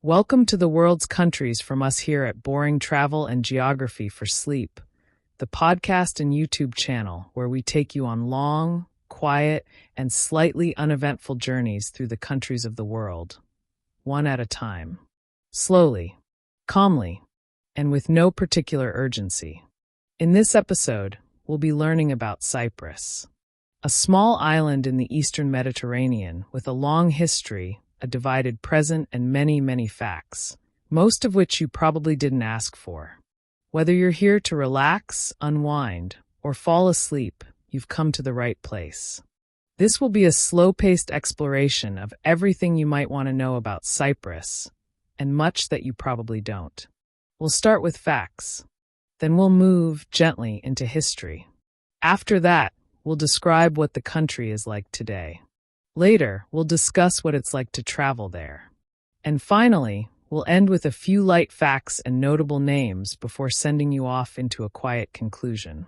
Welcome to the world's countries from us here at Boring Travel and Geography for Sleep, the podcast and YouTube channel where we take you on long, quiet, and slightly uneventful journeys through the countries of the world, one at a time, slowly, calmly, and with no particular urgency. In this episode, we'll be learning about Cyprus, a small island in the eastern Mediterranean with a long history, a divided present, and many facts, most of which you probably didn't ask for. Whether you're here to relax, unwind, or fall asleep, you've come to the right place. This will be a slow-paced exploration of everything you might want to know about Cyprus, and much that you probably don't. We'll start with facts. Then we'll move gently into history. After that, we'll describe what the country is like today. Later, we'll discuss what it's like to travel there. And finally, we'll end with a few light facts and notable names before sending you off into a quiet conclusion.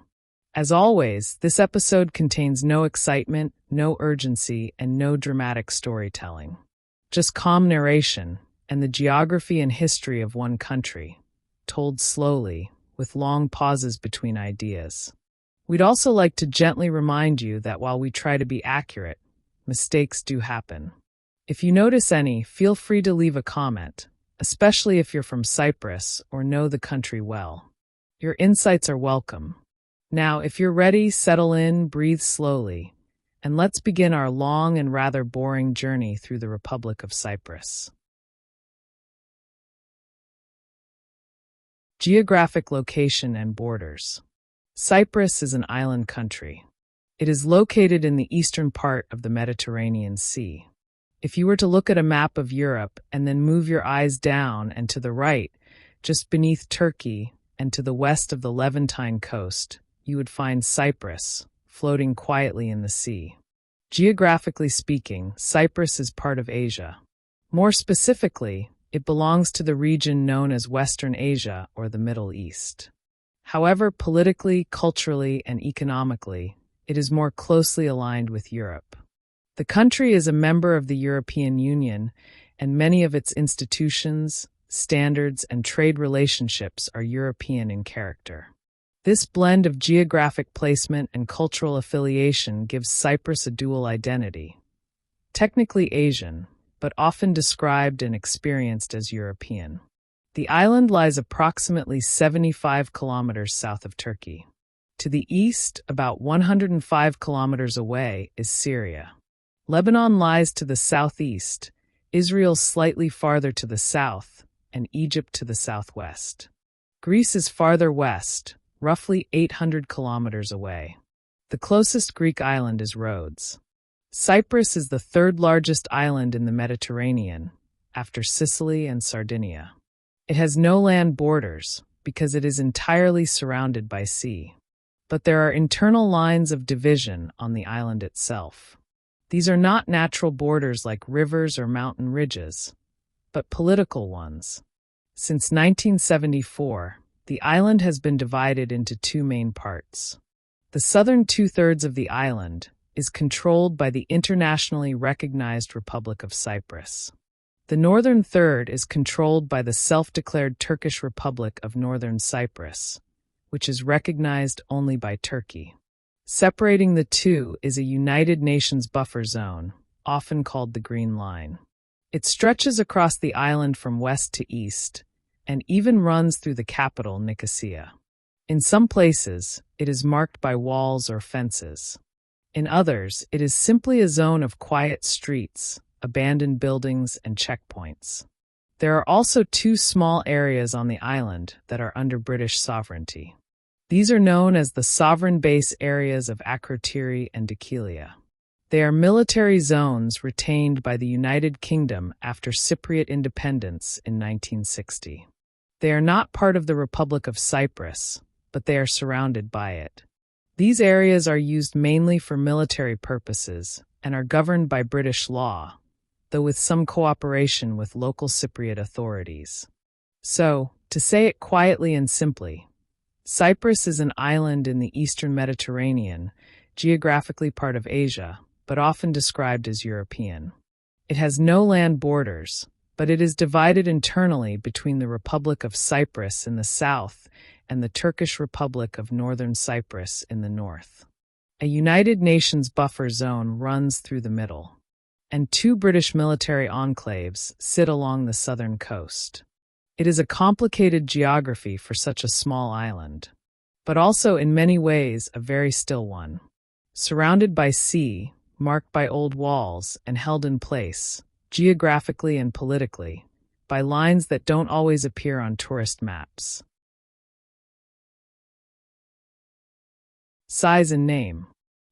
As always, this episode contains no excitement, no urgency, and no dramatic storytelling. Just calm narration and the geography and history of one country, told slowly, with long pauses between ideas. We'd also like to gently remind you that while we try to be accurate, mistakes do happen. If you notice any, feel free to leave a comment, especially if you're from Cyprus or know the country well. Your insights are welcome. Now, if you're ready, settle in, breathe slowly, and let's begin our long and rather boring journey through the Republic of Cyprus. Geographic location and borders. Cyprus is an island country. It is located in the eastern part of the Mediterranean Sea. If you were to look at a map of Europe and then move your eyes down and to the right, just beneath Turkey and to the west of the Levantine coast, you would find Cyprus, floating quietly in the sea. Geographically speaking, Cyprus is part of Asia. More specifically, it belongs to the region known as Western Asia or the Middle East. However, politically, culturally, and economically, it is more closely aligned with Europe. The country is a member of the European Union, and many of its institutions, standards, and trade relationships are European in character. This blend of geographic placement and cultural affiliation gives Cyprus a dual identity. Technically Asian, but often described and experienced as European. The island lies approximately 75 kilometers south of Turkey. To the east, about 105 kilometers away, is Syria. Lebanon lies to the southeast, Israel slightly farther to the south, and Egypt to the southwest. Greece is farther west, roughly 800 kilometers away. The closest Greek island is Rhodes. Cyprus is the third largest island in the Mediterranean, after Sicily and Sardinia. It has no land borders because it is entirely surrounded by sea. But there are internal lines of division on the island itself. These are not natural borders like rivers or mountain ridges, but political ones. Since 1974, the island has been divided into two main parts. The southern two-thirds of the island is controlled by the internationally recognized Republic of Cyprus. The northern third is controlled by the self-declared Turkish Republic of Northern Cyprus, which is recognized only by Turkey. Separating the two is a United Nations buffer zone, often called the Green Line. It stretches across the island from west to east, and even runs through the capital, Nicosia. In some places, it is marked by walls or fences. In others, it is simply a zone of quiet streets, abandoned buildings, and checkpoints. There are also two small areas on the island that are under British sovereignty. These are known as the sovereign base areas of Akrotiri and Dhekelia. They are military zones retained by the United Kingdom after Cypriot independence in 1960. They are not part of the Republic of Cyprus, but they are surrounded by it. These areas are used mainly for military purposes and are governed by British law, though with some cooperation with local Cypriot authorities. So, to say it quietly and simply, Cyprus is an island in the eastern Mediterranean, geographically part of Asia, but often described as European. It has no land borders, but it is divided internally between the Republic of Cyprus in the south and the Turkish Republic of Northern Cyprus in the north. A United Nations buffer zone runs through the middle, and two British military enclaves sit along the southern coast. It is a complicated geography for such a small island, but also in many ways a very still one. Surrounded by sea, marked by old walls, and held in place, geographically and politically, by lines that don't always appear on tourist maps. Size and name.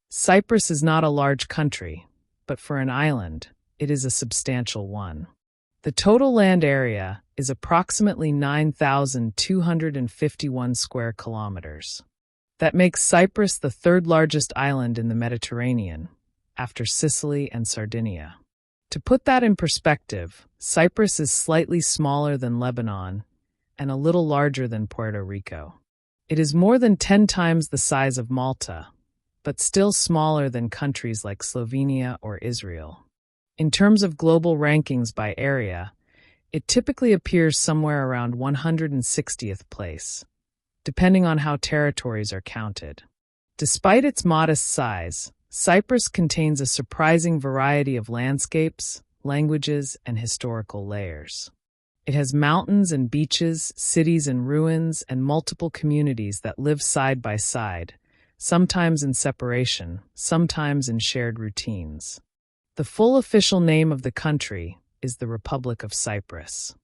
Cyprus is not a large country, but for an island, it is a substantial one. The total land area is approximately 9,251 square kilometers. That makes Cyprus the third largest island in the Mediterranean, after Sicily and Sardinia. To put that in perspective, Cyprus is slightly smaller than Lebanon and a little larger than Puerto Rico. It is more than 10 times the size of Malta, but still smaller than countries like Slovenia or Israel. In terms of global rankings by area, it typically appears somewhere around 160th place, depending on how territories are counted. Despite its modest size, Cyprus contains a surprising variety of landscapes, languages, and historical layers. It has mountains and beaches, cities and ruins, and multiple communities that live side by side, sometimes in separation, sometimes in shared routines. The full official name of the country is the Republic of Cyprus.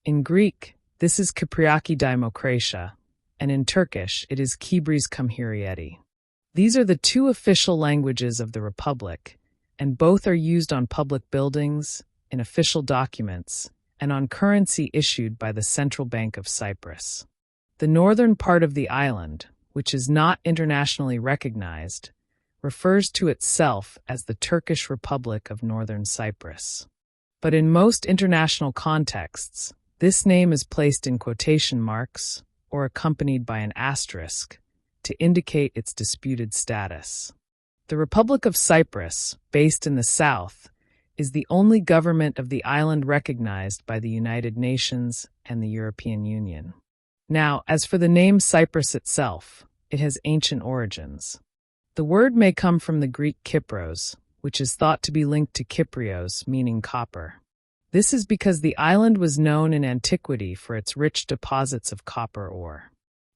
In Greek, this is Kypriaki Dimokratia, and in Turkish, it is Kibris Cumhuriyeti. These are the two official languages of the Republic, and both are used on public buildings, in official documents, and on currency issued by the Central Bank of Cyprus. The northern part of the island, which is not internationally recognized, refers to itself as the Turkish Republic of Northern Cyprus. But in most international contexts, this name is placed in quotation marks or accompanied by an asterisk to indicate its disputed status. The Republic of Cyprus, based in the south, is the only government of the island recognized by the United Nations and the European Union. Now, as for the name Cyprus itself, it has ancient origins. The word may come from the Greek Kypros, which is thought to be linked to Kyprios, meaning copper. This is because the island was known in antiquity for its rich deposits of copper ore.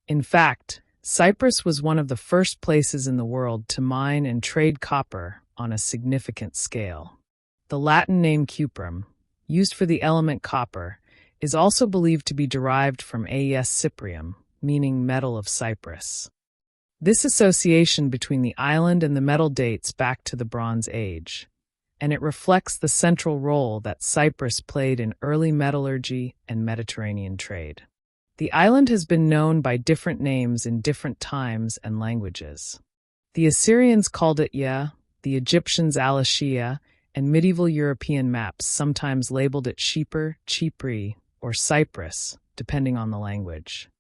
In fact, Cyprus was one of the first places in the world to mine and trade copper on a significant scale. The Latin name cuprum, used for the element copper, is also believed to be derived from Aes Cyprium, meaning metal of Cyprus. This association between the island and the metal dates back to the Bronze Age, and it reflects the central role that Cyprus played in early metallurgy and Mediterranean trade. The island has been known by different names in different times and languages. The Assyrians called it Ya, the Egyptians Alashia, and medieval European maps sometimes labeled it Chypre, Chypri, or Cyprus, depending on the language.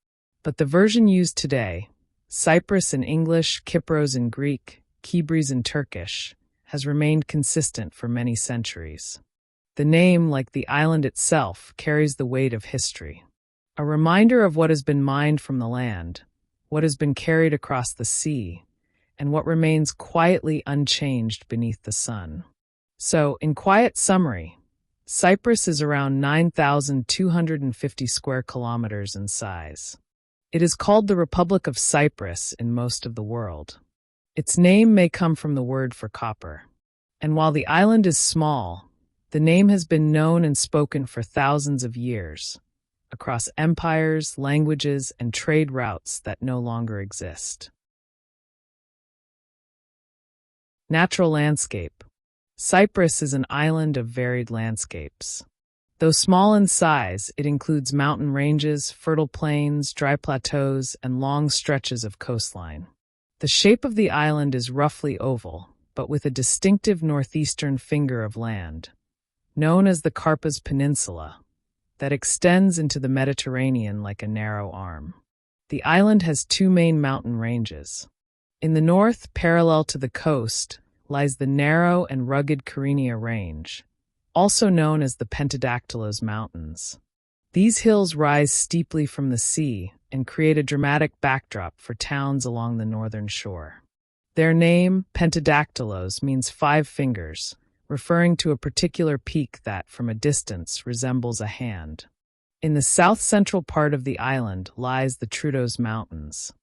But the version used today, Cyprus in English, Kypros in Greek, Kibris in Turkish, has remained consistent for many centuries. The name, like the island itself, carries the weight of history. A reminder of what has been mined from the land, what has been carried across the sea, and what remains quietly unchanged beneath the sun. So, in quiet summary, Cyprus is around 9,250 square kilometers in size. It is called the Republic of Cyprus in most of the world. Its name may come from the word for copper. And while the island is small, the name has been known and spoken for thousands of years, across empires, languages, and trade routes that no longer exist. Natural landscape. Cyprus is an island of varied landscapes. Though small in size, it includes mountain ranges, fertile plains, dry plateaus, and long stretches of coastline. The shape of the island is roughly oval, but with a distinctive northeastern finger of land, known as the Karpas Peninsula, that extends into the Mediterranean like a narrow arm. The island has two main mountain ranges. In the north, parallel to the coast, lies the narrow and rugged Kyrenia Range, also known as the Pentadactylos Mountains. These hills rise steeply from the sea and create a dramatic backdrop for towns along the northern shore. Their name, Pentadactylos, means 5 fingers, referring to a particular peak that, from a distance, resembles a hand. In the south-central part of the island lies the Troodos Mountains.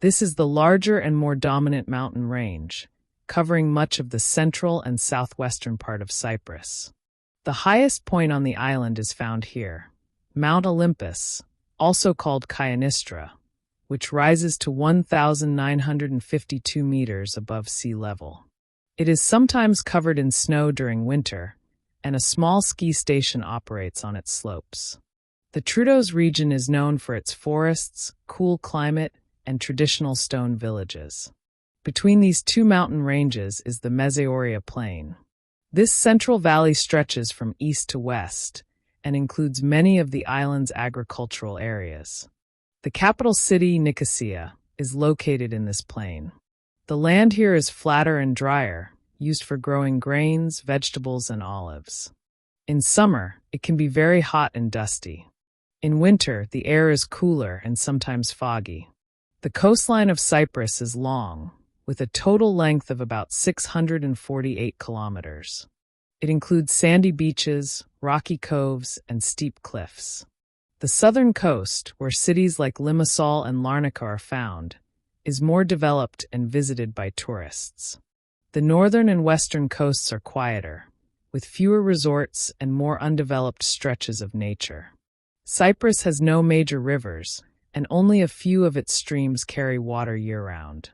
This is the larger and more dominant mountain range, covering much of the central and southwestern part of Cyprus. The highest point on the island is found here, Mount Olympus, also called Kyanistra, which rises to 1,952 meters above sea level. It is sometimes covered in snow during winter, and a small ski station operates on its slopes. The Troodos region is known for its forests, cool climate, and traditional stone villages. Between these 2 mountain ranges is the Mesoauria Plain. This central valley stretches from east to west and includes many of the island's agricultural areas. The capital city, Nicosia, is located in this plain. The land here is flatter and drier, used for growing grains, vegetables, and olives. In summer, it can be very hot and dusty. In winter, the air is cooler and sometimes foggy. The coastline of Cyprus is long, with a total length of about 648 kilometers. It includes sandy beaches, rocky coves, and steep cliffs. The southern coast, where cities like Limassol and Larnaca are found, is more developed and visited by tourists. The northern and western coasts are quieter, with fewer resorts and more undeveloped stretches of nature. Cyprus has no major rivers, and only a few of its streams carry water year-round.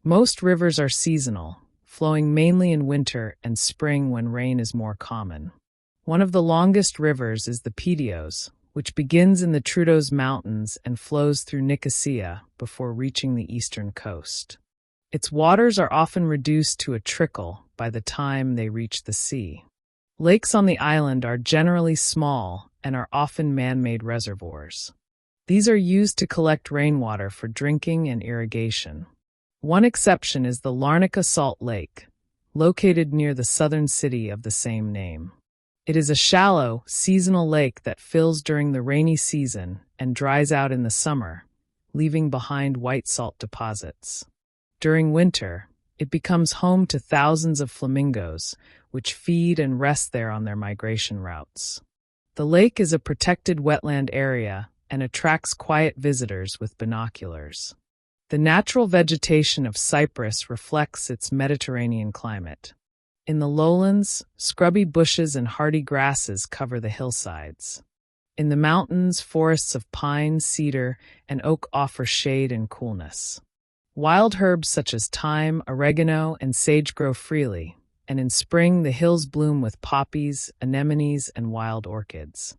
Most rivers are seasonal, flowing mainly in winter and spring when rain is more common. One of the longest rivers is the Pedios, which begins in the Troodos Mountains and flows through Nicosia before reaching the eastern coast. Its waters are often reduced to a trickle by the time they reach the sea. Lakes on the island are generally small and are often man-made reservoirs. These are used to collect rainwater for drinking and irrigation. One exception is the Larnaca Salt Lake, located near the southern city of the same name. It is a shallow, seasonal lake that fills during the rainy season and dries out in the summer, leaving behind white salt deposits. During winter, it becomes home to thousands of flamingos, which feed and rest there on their migration routes. The lake is a protected wetland area and attracts quiet visitors with binoculars. The natural vegetation of Cyprus reflects its Mediterranean climate. In the lowlands, scrubby bushes and hardy grasses cover the hillsides. In the mountains, forests of pine, cedar, and oak offer shade and coolness. Wild herbs such as thyme, oregano, and sage grow freely, and in spring the hills bloom with poppies, anemones, and wild orchids.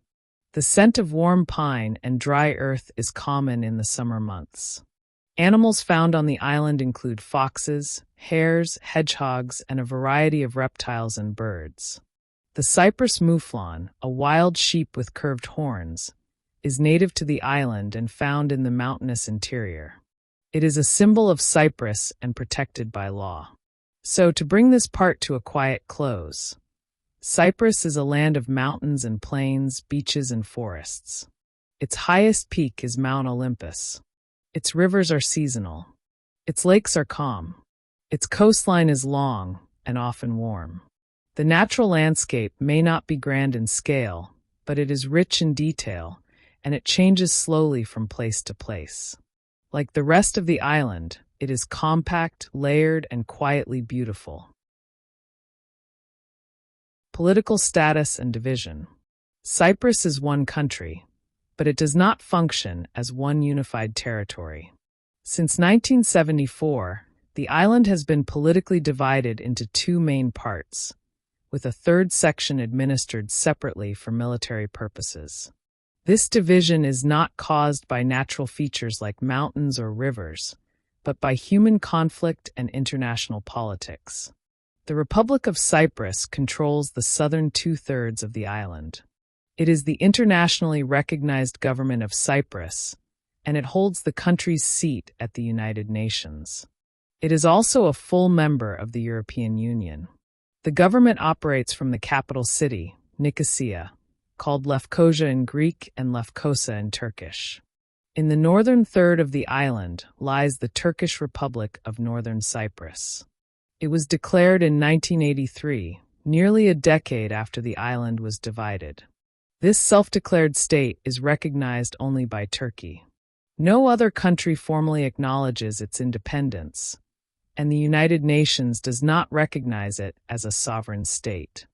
The scent of warm pine and dry earth is common in the summer months. Animals found on the island include foxes, hares, hedgehogs, and a variety of reptiles and birds. The Cyprus mouflon, a wild sheep with curved horns, is native to the island and found in the mountainous interior. It is a symbol of Cyprus and protected by law. So, to bring this part to a quiet close, Cyprus is a land of mountains and plains, beaches and forests. Its highest peak is Mount Olympus. Its rivers are seasonal. Its lakes are calm. Its coastline is long and often warm. The natural landscape may not be grand in scale, but it is rich in detail, and it changes slowly from place to place. Like the rest of the island, it is compact, layered, and quietly beautiful. Political status and division. Cyprus is one country, but it does not function as one unified territory. Since 1974, the island has been politically divided into 2 main parts, with a third section administered separately for military purposes. This division is not caused by natural features like mountains or rivers, but by human conflict and international politics. The Republic of Cyprus controls the southern 2/3 of the island. It is the internationally recognized government of Cyprus, and it holds the country's seat at the United Nations. It is also a full member of the European Union. The government operates from the capital city, Nicosia, called Lefkosia in Greek and Lefkosa in Turkish. In the northern third of the island lies the Turkish Republic of Northern Cyprus. It was declared in 1983, nearly a decade after the island was divided. This self-declared state is recognized only by Turkey. No other country formally acknowledges its independence, and the United Nations does not recognize it as a sovereign state.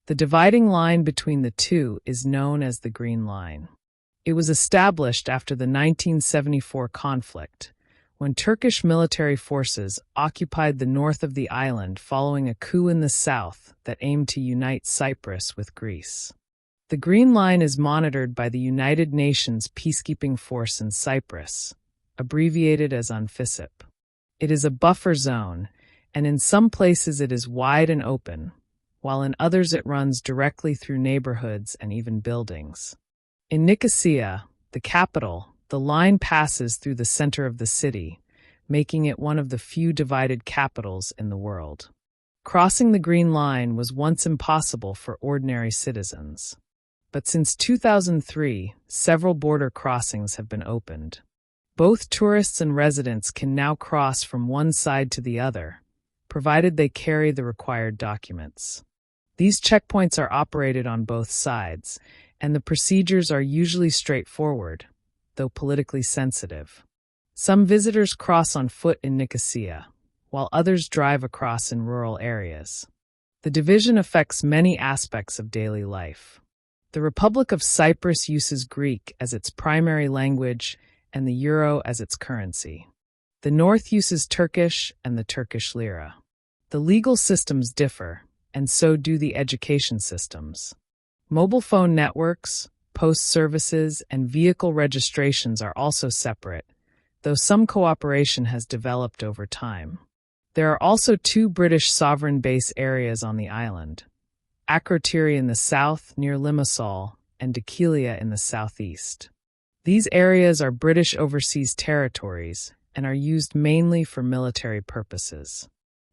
The dividing line between the two is known as the Green Line. It was established after the 1974 conflict, when Turkish military forces occupied the north of the island following a coup in the south that aimed to unite Cyprus with Greece. The Green Line is monitored by the United Nations peacekeeping force in Cyprus, abbreviated as UNFICYP. It is a buffer zone, and in some places it is wide and open, while in others it runs directly through neighborhoods and even buildings. In Nicosia, the capital, the line passes through the center of the city, making it one of the few divided capitals in the world. Crossing the Green Line was once impossible for ordinary citizens. But since 2003, several border crossings have been opened. Both tourists and residents can now cross from one side to the other, provided they carry the required documents. These checkpoints are operated on both sides, and the procedures are usually straightforward, though politically sensitive. Some visitors cross on foot in Nicosia, while others drive across in rural areas. The division affects many aspects of daily life. The Republic of Cyprus uses Greek as its primary language and the euro as its currency. The North uses Turkish and the Turkish lira. The legal systems differ, and so do the education systems. Mobile phone networks, post services, and vehicle registrations are also separate, though some cooperation has developed over time. There are also two British sovereign base areas on the island: Akrotiri in the south near Limassol and Dhekelia in the southeast. These areas are British overseas territories and are used mainly for military purposes.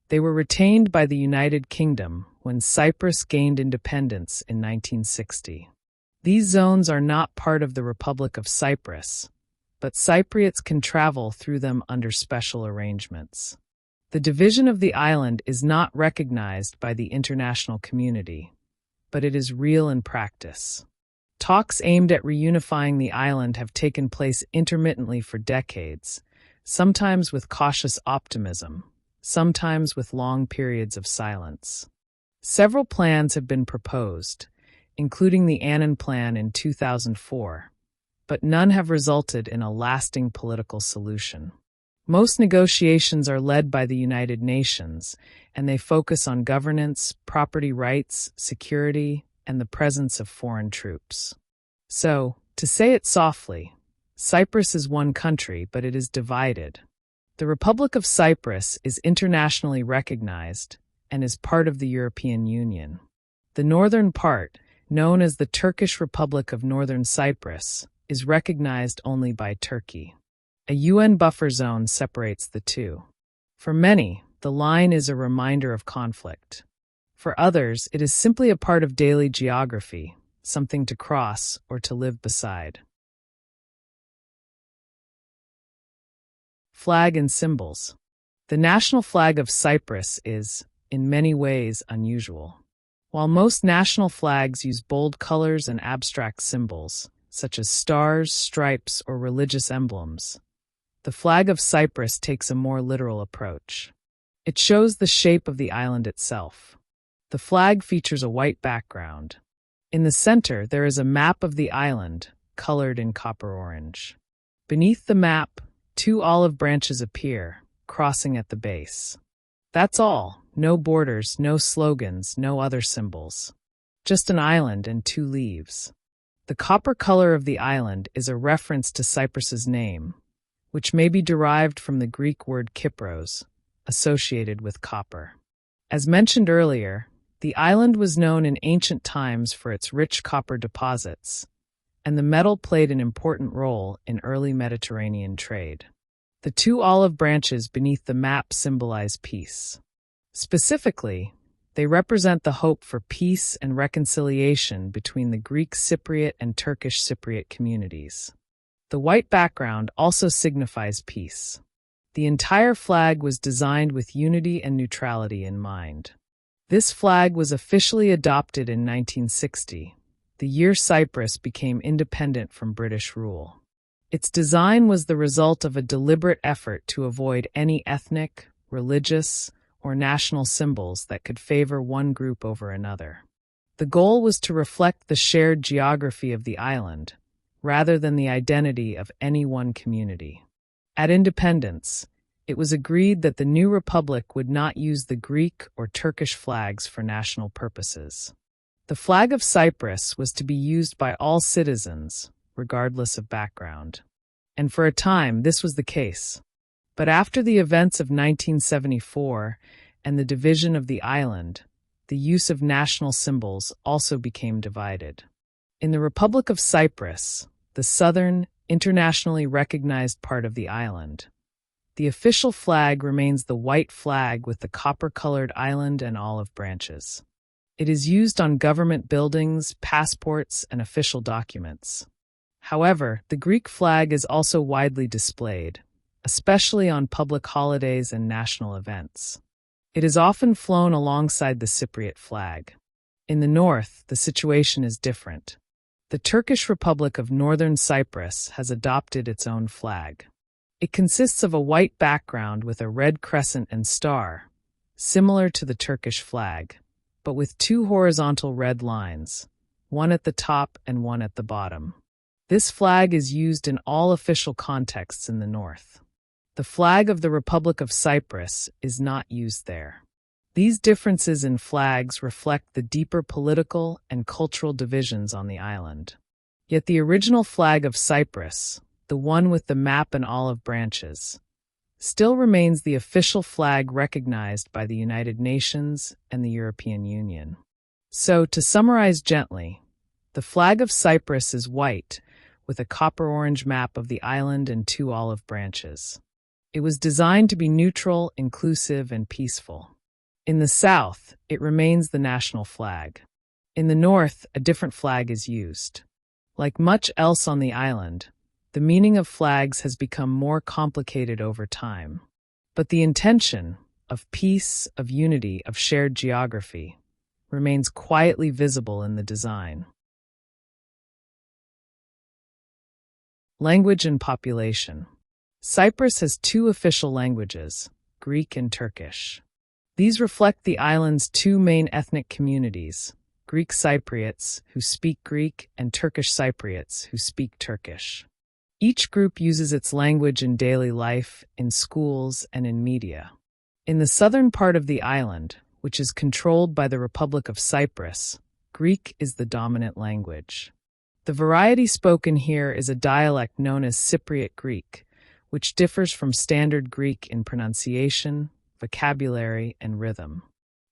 They were retained by the United Kingdom when Cyprus gained independence in 1960. These zones are not part of the Republic of Cyprus, but Cypriots can travel through them under special arrangements. The division of the island is not recognized by the international community, but it is real in practice. Talks aimed at reunifying the island have taken place intermittently for decades, sometimes with cautious optimism, sometimes with long periods of silence. Several plans have been proposed, including the Annan Plan in 2004, but none have resulted in a lasting political solution. Most negotiations are led by the United Nations, and they focus on governance, property rights, security, and the presence of foreign troops. So, to say it softly, Cyprus is one country, but it is divided. The Republic of Cyprus is internationally recognized and is part of the European Union. The northern part, known as the Turkish Republic of Northern Cyprus, is recognized only by Turkey. A UN buffer zone separates the two. For many, the line is a reminder of conflict. For others, it is simply a part of daily geography, something to cross or to live beside. Flag and symbols. The national flag of Cyprus is, in many ways, unusual. While most national flags use bold colors and abstract symbols, such as stars, stripes, or religious emblems, the flag of Cyprus takes a more literal approach. It shows the shape of the island itself. The flag features a white background. In the center, there is a map of the island, colored in copper orange. Beneath the map, two olive branches appear, crossing at the base. That's all. No borders, no slogans, no other symbols. Just an island and two leaves. The copper color of the island is a reference to Cyprus's name, which may be derived from the Greek word kypros, associated with copper. As mentioned earlier, the island was known in ancient times for its rich copper deposits, and the metal played an important role in early Mediterranean trade. The two olive branches beneath the map symbolize peace. Specifically, They represent the hope for peace and reconciliation between the Greek Cypriot and Turkish Cypriot communities. The white background also signifies peace. The entire flag was designed with unity and neutrality in mind. This flag was officially adopted in 1960, the year Cyprus became independent from British rule. Its design was the result of a deliberate effort to avoid any ethnic, religious, or national symbols that could favor one group over another. The goal was to reflect the shared geography of the island, rather than the identity of any one community. At independence, it was agreed that the new republic would not use the Greek or Turkish flags for national purposes. The flag of Cyprus was to be used by all citizens, regardless of background. And for a time, this was the case. But after the events of 1974 and the division of the island, the use of national symbols also became divided. In the Republic of Cyprus, the southern, internationally recognized part of the island, the official flag remains the white flag with the copper-colored island and olive branches. It is used on government buildings, passports, and official documents. However, the Greek flag is also widely displayed, especially on public holidays and national events. It is often flown alongside the Cypriot flag. In the north, the situation is different. The Turkish Republic of Northern Cyprus has adopted its own flag. It consists of a white background with a red crescent and star, similar to the Turkish flag, but with two horizontal red lines, one at the top and one at the bottom. This flag is used in all official contexts in the north. The flag of the Republic of Cyprus is not used there. These differences in flags reflect the deeper political and cultural divisions on the island. Yet the original flag of Cyprus, the one with the map and olive branches, still remains the official flag recognized by the United Nations and the European Union. So, to summarize gently, the flag of Cyprus is white, with a copper-orange map of the island and two olive branches. It was designed to be neutral, inclusive, and peaceful. In the south, it remains the national flag. In the north, a different flag is used. Like much else on the island, the meaning of flags has become more complicated over time. But the intention, of peace, of unity, of shared geography, remains quietly visible in the design. Language and population. Cyprus has two official languages, Greek and Turkish. These reflect the island's two main ethnic communities, Greek Cypriots, who speak Greek, and Turkish Cypriots, who speak Turkish. Each group uses its language in daily life, in schools, and in media. In the southern part of the island, which is controlled by the Republic of Cyprus, Greek is the dominant language. The variety spoken here is a dialect known as Cypriot Greek, which differs from Standard Greek in pronunciation, vocabulary, and rhythm.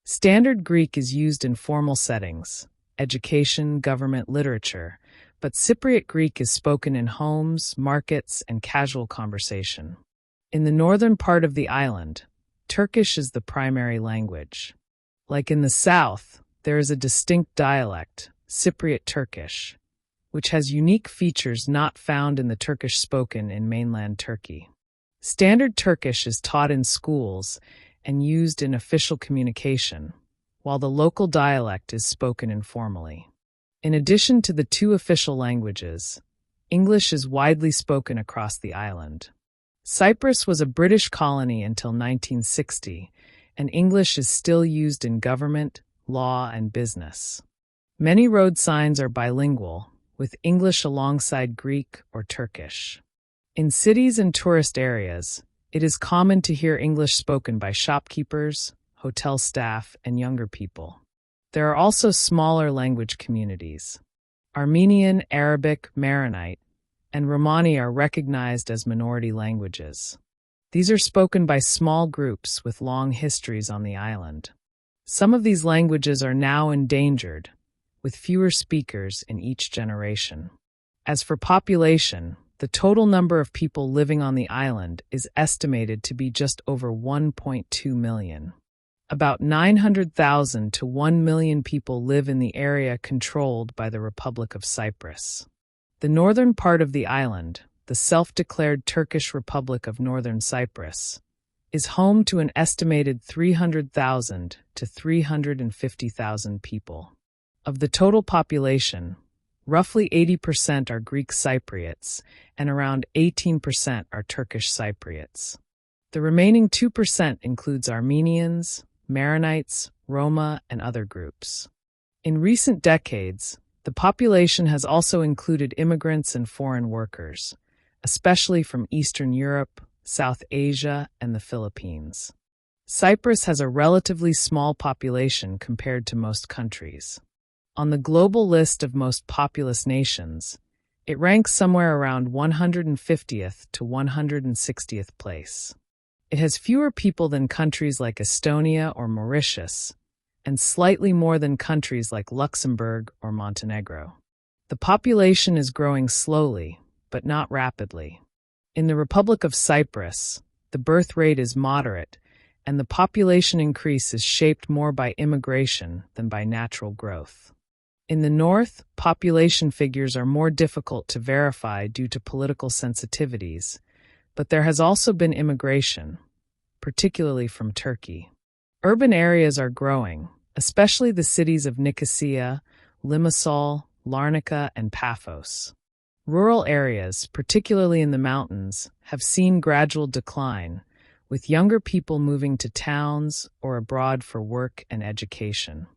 Standard Greek is used in formal settings, education, government, literature, but Cypriot Greek is spoken in homes, markets, and casual conversation. In the northern part of the island, Turkish is the primary language. Like in the south, there is a distinct dialect, Cypriot Turkish, which has unique features not found in the Turkish spoken in mainland Turkey. Standard Turkish is taught in schools and used in official communication, while the local dialect is spoken informally. In addition to the two official languages, English is widely spoken across the island. Cyprus was a British colony until 1960, and English is still used in government, law, and business. Many road signs are bilingual, with English alongside Greek or Turkish. In cities and tourist areas, it is common to hear English spoken by shopkeepers, hotel staff, and younger people. There are also smaller language communities. Armenian, Arabic, Maronite, and Romani are recognized as minority languages. These are spoken by small groups with long histories on the island. Some of these languages are now endangered, with fewer speakers in each generation. As for population, the total number of people living on the island is estimated to be just over 1.2 million. About 900,000 to 1 million people live in the area controlled by the Republic of Cyprus. The northern part of the island, the self-declared Turkish Republic of Northern Cyprus, is home to an estimated 300,000 to 350,000 people. Of the total population, roughly 80% are Greek Cypriots and around 18% are Turkish Cypriots. The remaining 2% includes Armenians, Maronites, Roma, and other groups. In recent decades, the population has also included immigrants and foreign workers, especially from Eastern Europe, South Asia, and the Philippines. Cyprus has a relatively small population compared to most countries. On the global list of most populous nations, it ranks somewhere around 150th to 160th place. It has fewer people than countries like Estonia or Mauritius, and slightly more than countries like Luxembourg or Montenegro. The population is growing slowly, but not rapidly. In the Republic of Cyprus, the birth rate is moderate, and the population increase is shaped more by immigration than by natural growth. In the north, population figures are more difficult to verify due to political sensitivities, but there has also been immigration, particularly from Turkey. Urban areas are growing, especially the cities of Nicosia, Limassol, Larnaca, and Paphos. Rural areas, particularly in the mountains, have seen gradual decline, with younger people moving to towns or abroad for work and education.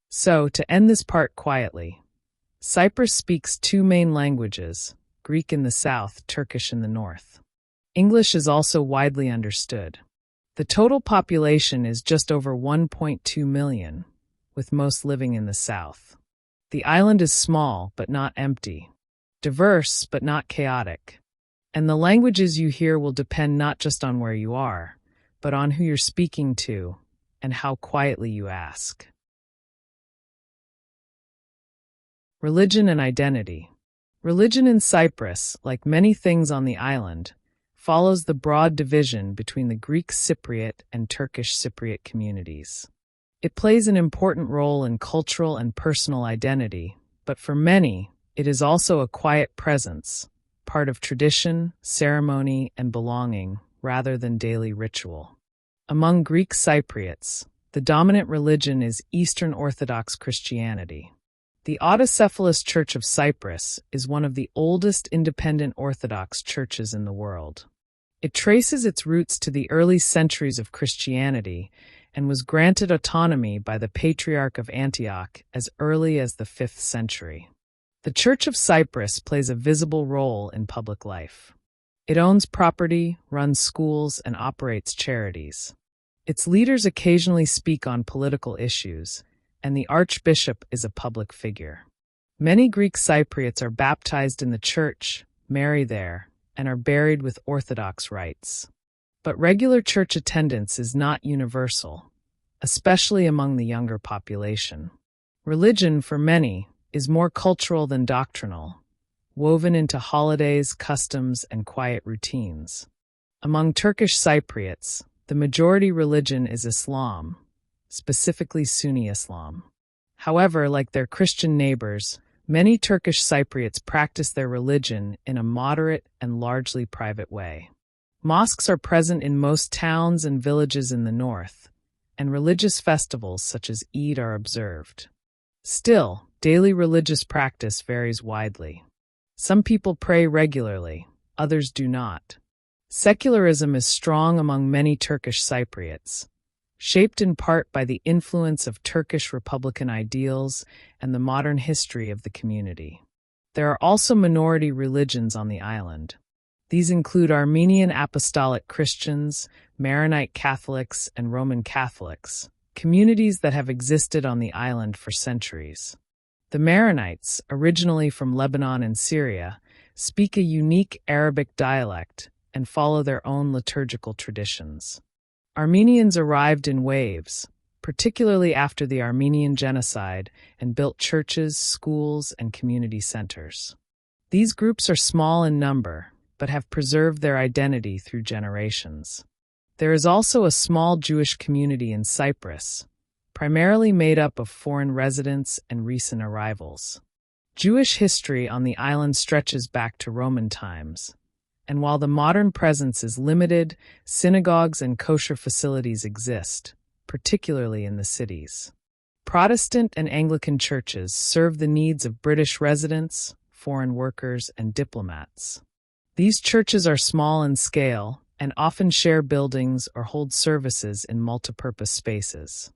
So, to end this part quietly, Cyprus speaks two main languages, Greek in the south, Turkish in the north. English is also widely understood. The total population is just over 1.2 million, with most living in the south. The island is small but not empty, diverse but not chaotic, and the languages you hear will depend not just on where you are, but on who you're speaking to and how quietly you ask. Religion and identity. Religion in Cyprus, like many things on the island, follows the broad division between the Greek Cypriot and Turkish Cypriot communities. It plays an important role in cultural and personal identity, but for many, it is also a quiet presence, part of tradition, ceremony, and belonging, rather than daily ritual. Among Greek Cypriots, the dominant religion is Eastern Orthodox Christianity. The Autocephalous Church of Cyprus is one of the oldest independent Orthodox churches in the world. It traces its roots to the early centuries of Christianity and was granted autonomy by the Patriarch of Antioch as early as the 5th century. The Church of Cyprus plays a visible role in public life. It owns property, runs schools, and operates charities. Its leaders occasionally speak on political issues, and the Archbishop is a public figure. Many Greek Cypriots are baptized in the church, marry there, and are buried with Orthodox rites. But regular church attendance is not universal, especially among the younger population. Religion, for many, is more cultural than doctrinal, woven into holidays, customs, and quiet routines. Among Turkish Cypriots, the majority religion is Islam, specifically Sunni Islam. However, like their Christian neighbors, many Turkish Cypriots practice their religion in a moderate and largely private way. Mosques are present in most towns and villages in the north, and religious festivals such as Eid are observed. Still, daily religious practice varies widely. Some people pray regularly, others do not. Secularism is strong among many Turkish Cypriots, shaped in part by the influence of Turkish republican ideals and the modern history of the community. There are also minority religions on the island. These include Armenian Apostolic Christians, Maronite Catholics, and Roman Catholics, communities that have existed on the island for centuries. The Maronites, originally from Lebanon and Syria, speak a unique Arabic dialect and follow their own liturgical traditions. Armenians arrived in waves, particularly after the Armenian Genocide, and built churches, schools, and community centers. These groups are small in number, but have preserved their identity through generations. There is also a small Jewish community in Cyprus, primarily made up of foreign residents and recent arrivals. Jewish history on the island stretches back to Roman times, and while the modern presence is limited, synagogues and kosher facilities exist, particularly in the cities. Protestant and Anglican churches serve the needs of British residents, foreign workers, and diplomats. These churches are small in scale and often share buildings or hold services in multipurpose spaces.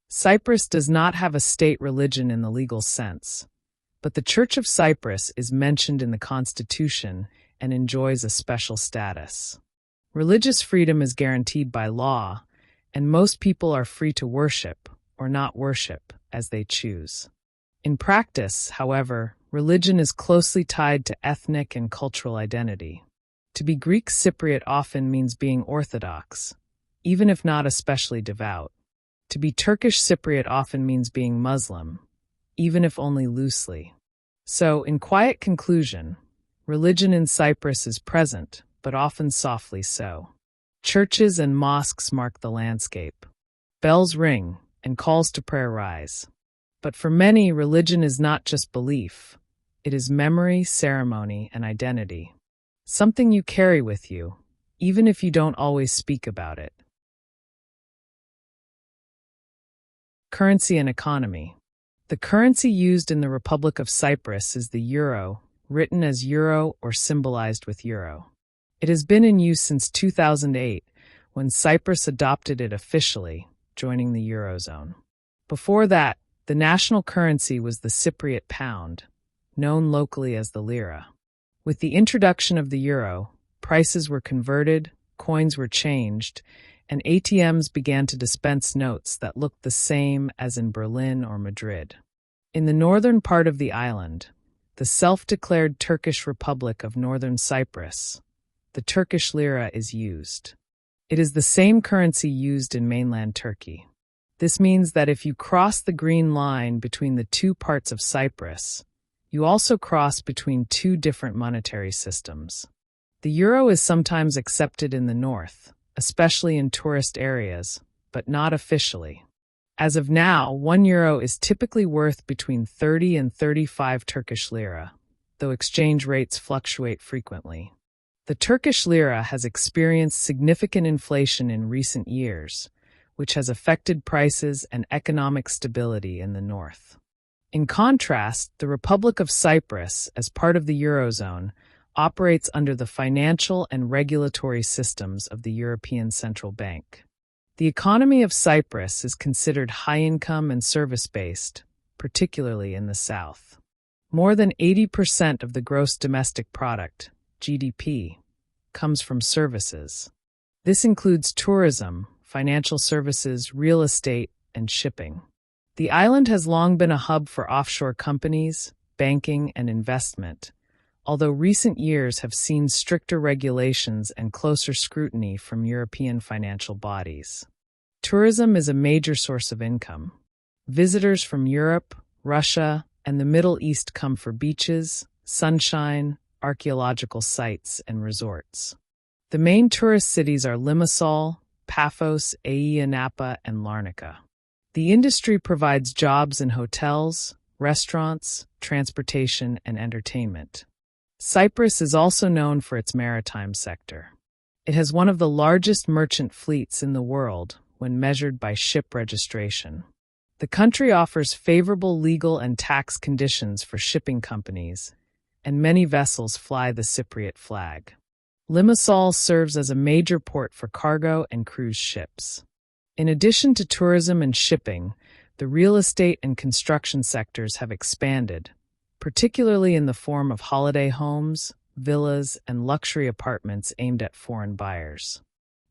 Cyprus does not have a state religion in the legal sense, but the Church of Cyprus is mentioned in the Constitution and enjoys a special status. Religious freedom is guaranteed by law, and most people are free to worship or not worship as they choose. In practice, however, religion is closely tied to ethnic and cultural identity. To be Greek Cypriot often means being Orthodox, even if not especially devout. To be Turkish Cypriot often means being Muslim, even if only loosely. So, in quiet conclusion, religion in Cyprus is present, but often softly so. Churches and mosques mark the landscape. Bells ring, and calls to prayer rise. But for many, religion is not just belief. It is memory, ceremony, and identity. Something you carry with you, even if you don't always speak about it. Currency and economy. The currency used in the Republic of Cyprus is the euro, written as euro or symbolized with euro. It has been in use since 2008, when Cyprus adopted it officially, joining the Eurozone. Before that, the national currency was the Cypriot pound, known locally as the lira. With the introduction of the euro, prices were converted, coins were changed, and ATMs began to dispense notes that looked the same as in Berlin or Madrid. In the northern part of the island, the self-declared Turkish Republic of Northern Cyprus, the Turkish lira is used. It is the same currency used in mainland Turkey. This means that if you cross the green line between the two parts of Cyprus, you also cross between two different monetary systems. The euro is sometimes accepted in the north, especially in tourist areas, but not officially. As of now, 1 euro is typically worth between 30 and 35 Turkish lira, though exchange rates fluctuate frequently. The Turkish lira has experienced significant inflation in recent years, which has affected prices and economic stability in the north. In contrast, the Republic of Cyprus, as part of the Eurozone, operates under the financial and regulatory systems of the European Central Bank. The economy of Cyprus is considered high-income and service-based, particularly in the south. More than 80% of the gross domestic product, GDP, comes from services. This includes tourism, financial services, real estate, and shipping. The island has long been a hub for offshore companies, banking, and investment, although recent years have seen stricter regulations and closer scrutiny from European financial bodies. Tourism is a major source of income. Visitors from Europe, Russia, and the Middle East come for beaches, sunshine, archaeological sites, and resorts. The main tourist cities are Limassol, Paphos, Aia Napa, and Larnaca. The industry provides jobs in hotels, restaurants, transportation, and entertainment. Cyprus is also known for its maritime sector. It has one of the largest merchant fleets in the world when measured by ship registration. The country offers favorable legal and tax conditions for shipping companies, and many vessels fly the Cypriot flag. Limassol serves as a major port for cargo and cruise ships. In addition to tourism and shipping, the real estate and construction sectors have expanded, particularly in the form of holiday homes, villas, and luxury apartments aimed at foreign buyers.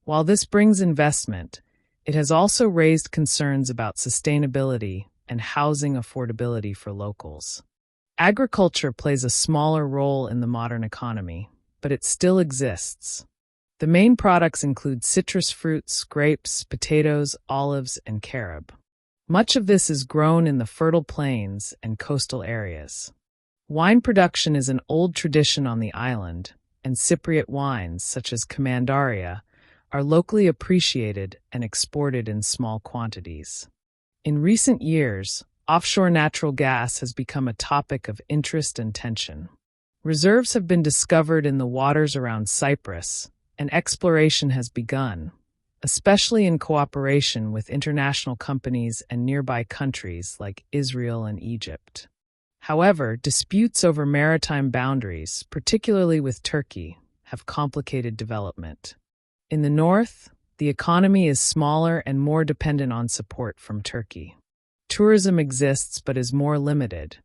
While this brings investment, it has also raised concerns about sustainability and housing affordability for locals. Agriculture plays a smaller role in the modern economy, but it still exists. The main products include citrus fruits, grapes, potatoes, olives, and carob. Much of this is grown in the fertile plains and coastal areas. Wine production is an old tradition on the island, and Cypriot wines, such as Commandaria, are locally appreciated and exported in small quantities. In recent years, offshore natural gas has become a topic of interest and tension. Reserves have been discovered in the waters around Cyprus, and exploration has begun, especially in cooperation with international companies and nearby countries like Israel and Egypt. However, disputes over maritime boundaries, particularly with Turkey, have complicated development. In the north, the economy is smaller and more dependent on support from Turkey. Tourism exists but is more limited,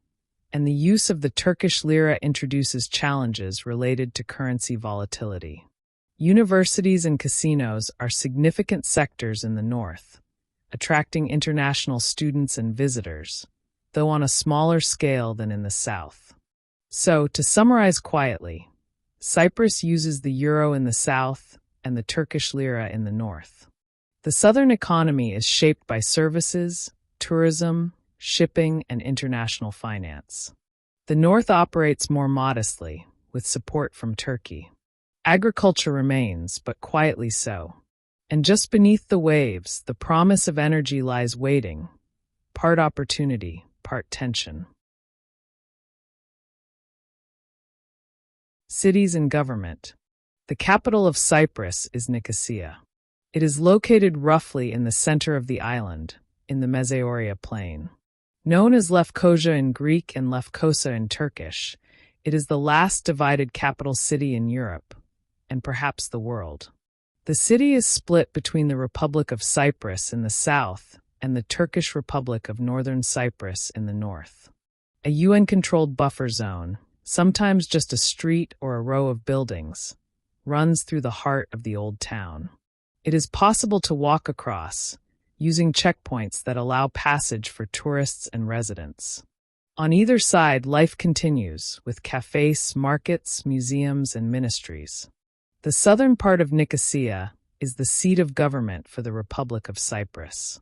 and the use of the Turkish lira introduces challenges related to currency volatility. Universities and casinos are significant sectors in the north, attracting international students and visitors, though on a smaller scale than in the south. So, to summarize quietly, Cyprus uses the euro in the south and the Turkish lira in the north. The southern economy is shaped by services, tourism, shipping, and international finance. The north operates more modestly, with support from Turkey. Agriculture remains, but quietly so. And just beneath the waves, the promise of energy lies waiting, part opportunity, part tension. Cities and government. The capital of Cyprus is Nicosia. It is located roughly in the center of the island, in the Mesozoic plain. Known as Lefkosia in Greek and Lefkosa in Turkish, it is the last divided capital city in Europe, and perhaps the world. The city is split between the Republic of Cyprus in the south and the Turkish Republic of Northern Cyprus in the north. A UN-controlled buffer zone, sometimes just a street or a row of buildings, runs through the heart of the old town. It is possible to walk across, using checkpoints that allow passage for tourists and residents. On either side, life continues, with cafes, markets, museums, and ministries. The southern part of Nicosia is the seat of government for the Republic of Cyprus.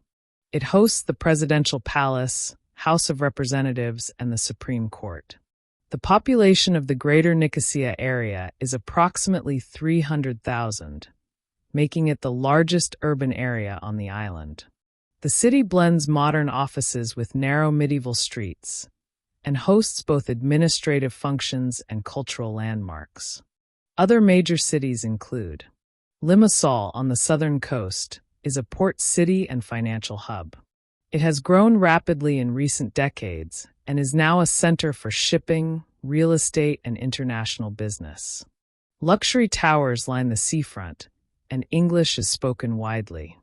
It hosts the Presidential Palace, House of Representatives, and the Supreme Court. The population of the Greater Nicosia area is approximately 300,000, making it the largest urban area on the island. The city blends modern offices with narrow medieval streets and hosts both administrative functions and cultural landmarks. Other major cities include Limassol on the southern coast is a port city and financial hub. It has grown rapidly in recent decades and is now a center for shipping, real estate, and international business. Luxury towers line the seafront, and English is spoken widely.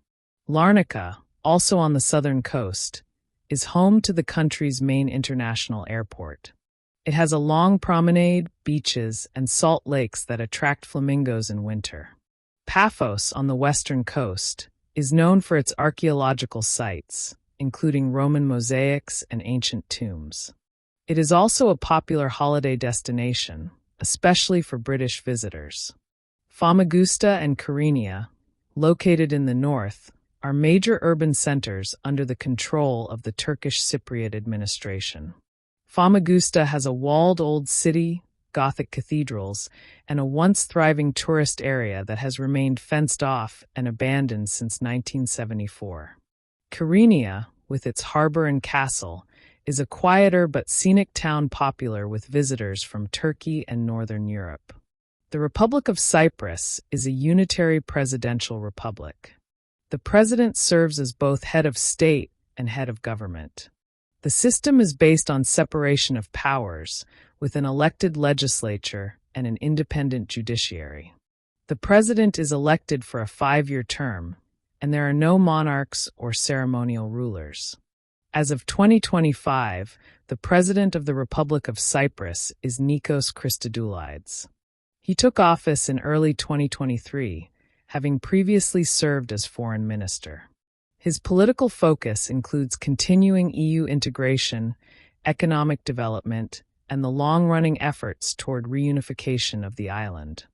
Larnaca, also on the southern coast, is home to the country's main international airport. It has a long promenade, beaches, and salt lakes that attract flamingos in winter. Paphos on the western coast is known for its archaeological sites, including Roman mosaics and ancient tombs. It is also a popular holiday destination, especially for British visitors. Famagusta and Kyrenia, located in the north, are major urban centers under the control of the Turkish Cypriot administration. Famagusta has a walled old city, Gothic cathedrals, and a once thriving tourist area that has remained fenced off and abandoned since 1974. Kyrenia, with its harbor and castle, is a quieter but scenic town popular with visitors from Turkey and Northern Europe. The Republic of Cyprus is a unitary presidential republic. The president serves as both head of state and head of government. The system is based on separation of powers, with an elected legislature and an independent judiciary. The president is elected for a 5-year term, and there are no monarchs or ceremonial rulers. As of 2025, the president of the Republic of Cyprus is Nikos Christodoulides. He took office in early 2023, having previously served as foreign minister. His political focus includes continuing EU integration, economic development, and the long-running efforts toward reunification of the island.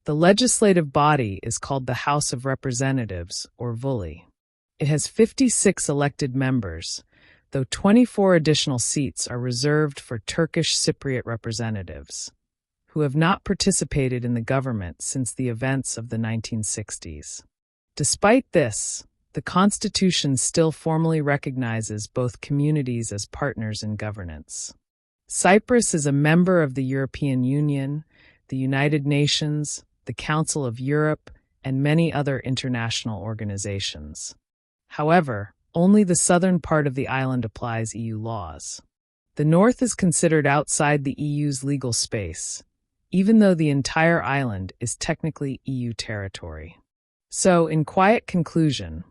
The legislative body is called the House of Representatives, or VULI. It has 56 elected members, though 24 additional seats are reserved for Turkish Cypriot representatives, who have not participated in the government since the events of the 1960s. Despite this, the Constitution still formally recognizes both communities as partners in governance. Cyprus is a member of the European Union, the United Nations, the Council of Europe, and many other international organizations. However, only the southern part of the island applies EU laws. The north is considered outside the EU's legal space, even though the entire island is technically EU territory. So, in quiet conclusion,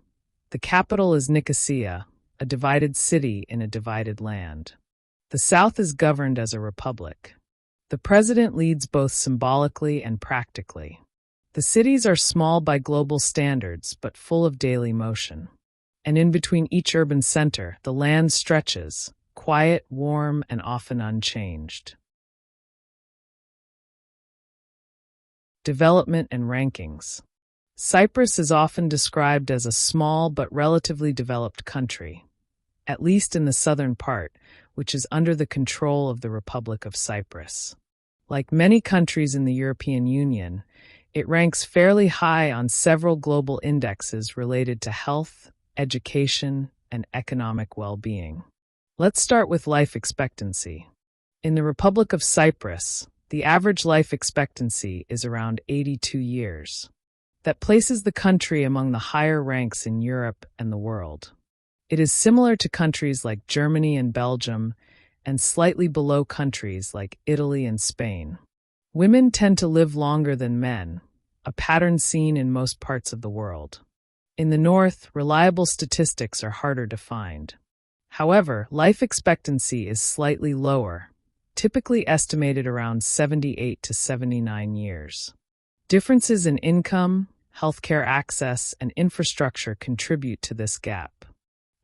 the capital is Nicosia, a divided city in a divided land. The south is governed as a republic. The president leads both symbolically and practically. The cities are small by global standards, but full of daily motion. And in between each urban center, the land stretches, quiet, warm, and often unchanged. Development and rankings. Cyprus is often described as a small but relatively developed country, at least in the southern part, which is under the control of the Republic of Cyprus. Like many countries in the European Union, it ranks fairly high on several global indexes related to health, education, and economic well-being. Let's start with life expectancy. In the Republic of Cyprus, the average life expectancy is around 82 years. That places the country among the higher ranks in Europe and the world. It is similar to countries like Germany and Belgium, and slightly below countries like Italy and Spain. Women tend to live longer than men, a pattern seen in most parts of the world. In the north, reliable statistics are harder to find. However, life expectancy is slightly lower, typically estimated around 78 to 79 years. Differences in income, healthcare access, and infrastructure contribute to this gap.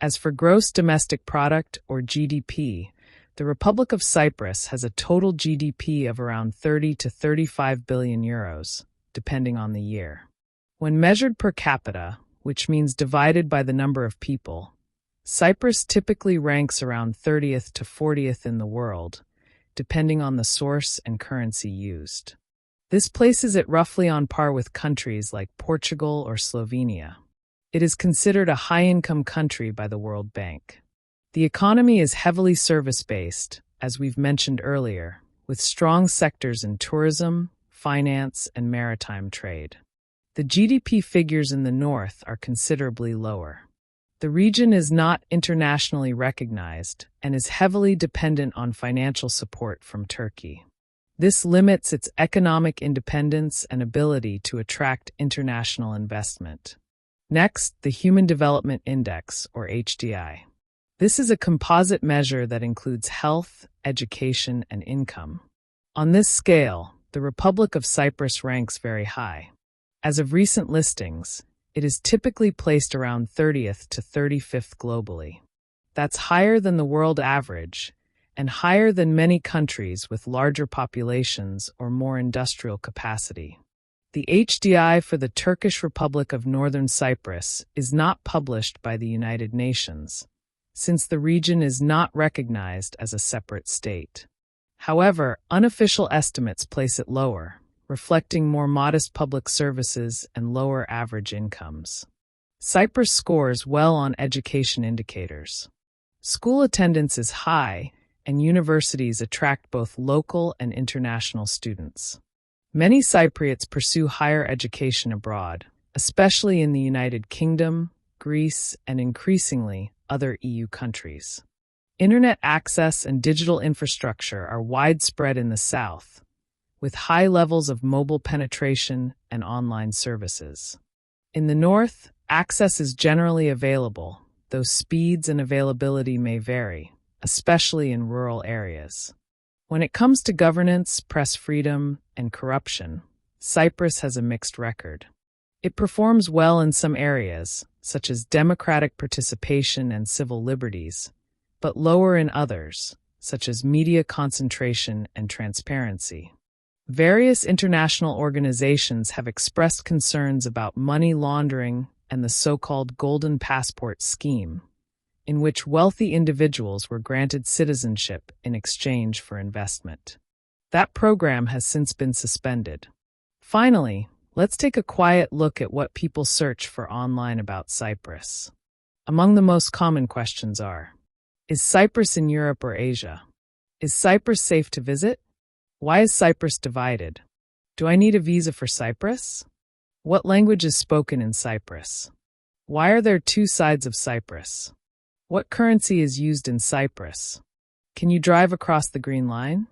As for gross domestic product, or GDP, the Republic of Cyprus has a total GDP of around 30 to 35 billion euros, depending on the year. When measured per capita, which means divided by the number of people, Cyprus typically ranks around 30th to 40th in the world, depending on the source and currency used. This places it roughly on par with countries like Portugal or Slovenia. It is considered a high-income country by the World Bank. The economy is heavily service-based, as we've mentioned earlier, with strong sectors in tourism, finance, and maritime trade. The GDP figures in the north are considerably lower. The region is not internationally recognized and is heavily dependent on financial support from Turkey. This limits its economic independence and ability to attract international investment. Next, the Human Development Index, or HDI. This is a composite measure that includes health, education, and income. On this scale, the Republic of Cyprus ranks very high. As of recent listings, it is typically placed around 30th to 35th globally. That's higher than the world average, and higher than many countries with larger populations or more industrial capacity. The HDI for the Turkish Republic of Northern Cyprus is not published by the United Nations, since the region is not recognized as a separate state. However, unofficial estimates place it lower, reflecting more modest public services and lower average incomes. Cyprus scores well on education indicators. School attendance is high, and universities attract both local and international students. Many Cypriots pursue higher education abroad, especially in the United Kingdom, Greece, and increasingly, other EU countries. Internet access and digital infrastructure are widespread in the south, with high levels of mobile penetration and online services. In the north, access is generally available, though speeds and availability may vary, especially in rural areas. When it comes to governance, press freedom, and corruption, Cyprus has a mixed record. It performs well in some areas, such as democratic participation and civil liberties, but lower in others, such as media concentration and transparency. Various international organizations have expressed concerns about money laundering and the so-called Golden Passport scheme, in which wealthy individuals were granted citizenship in exchange for investment. That program has since been suspended. Finally, Let's take a quiet look at what people search for online about Cyprus. Among the most common questions are: is Cyprus in Europe or Asia? Is Cyprus safe to visit? Why is Cyprus divided? Do I need a visa for Cyprus? What language is spoken in Cyprus? Why are there two sides of Cyprus? What currency is used in Cyprus? Can you drive across the Green Line?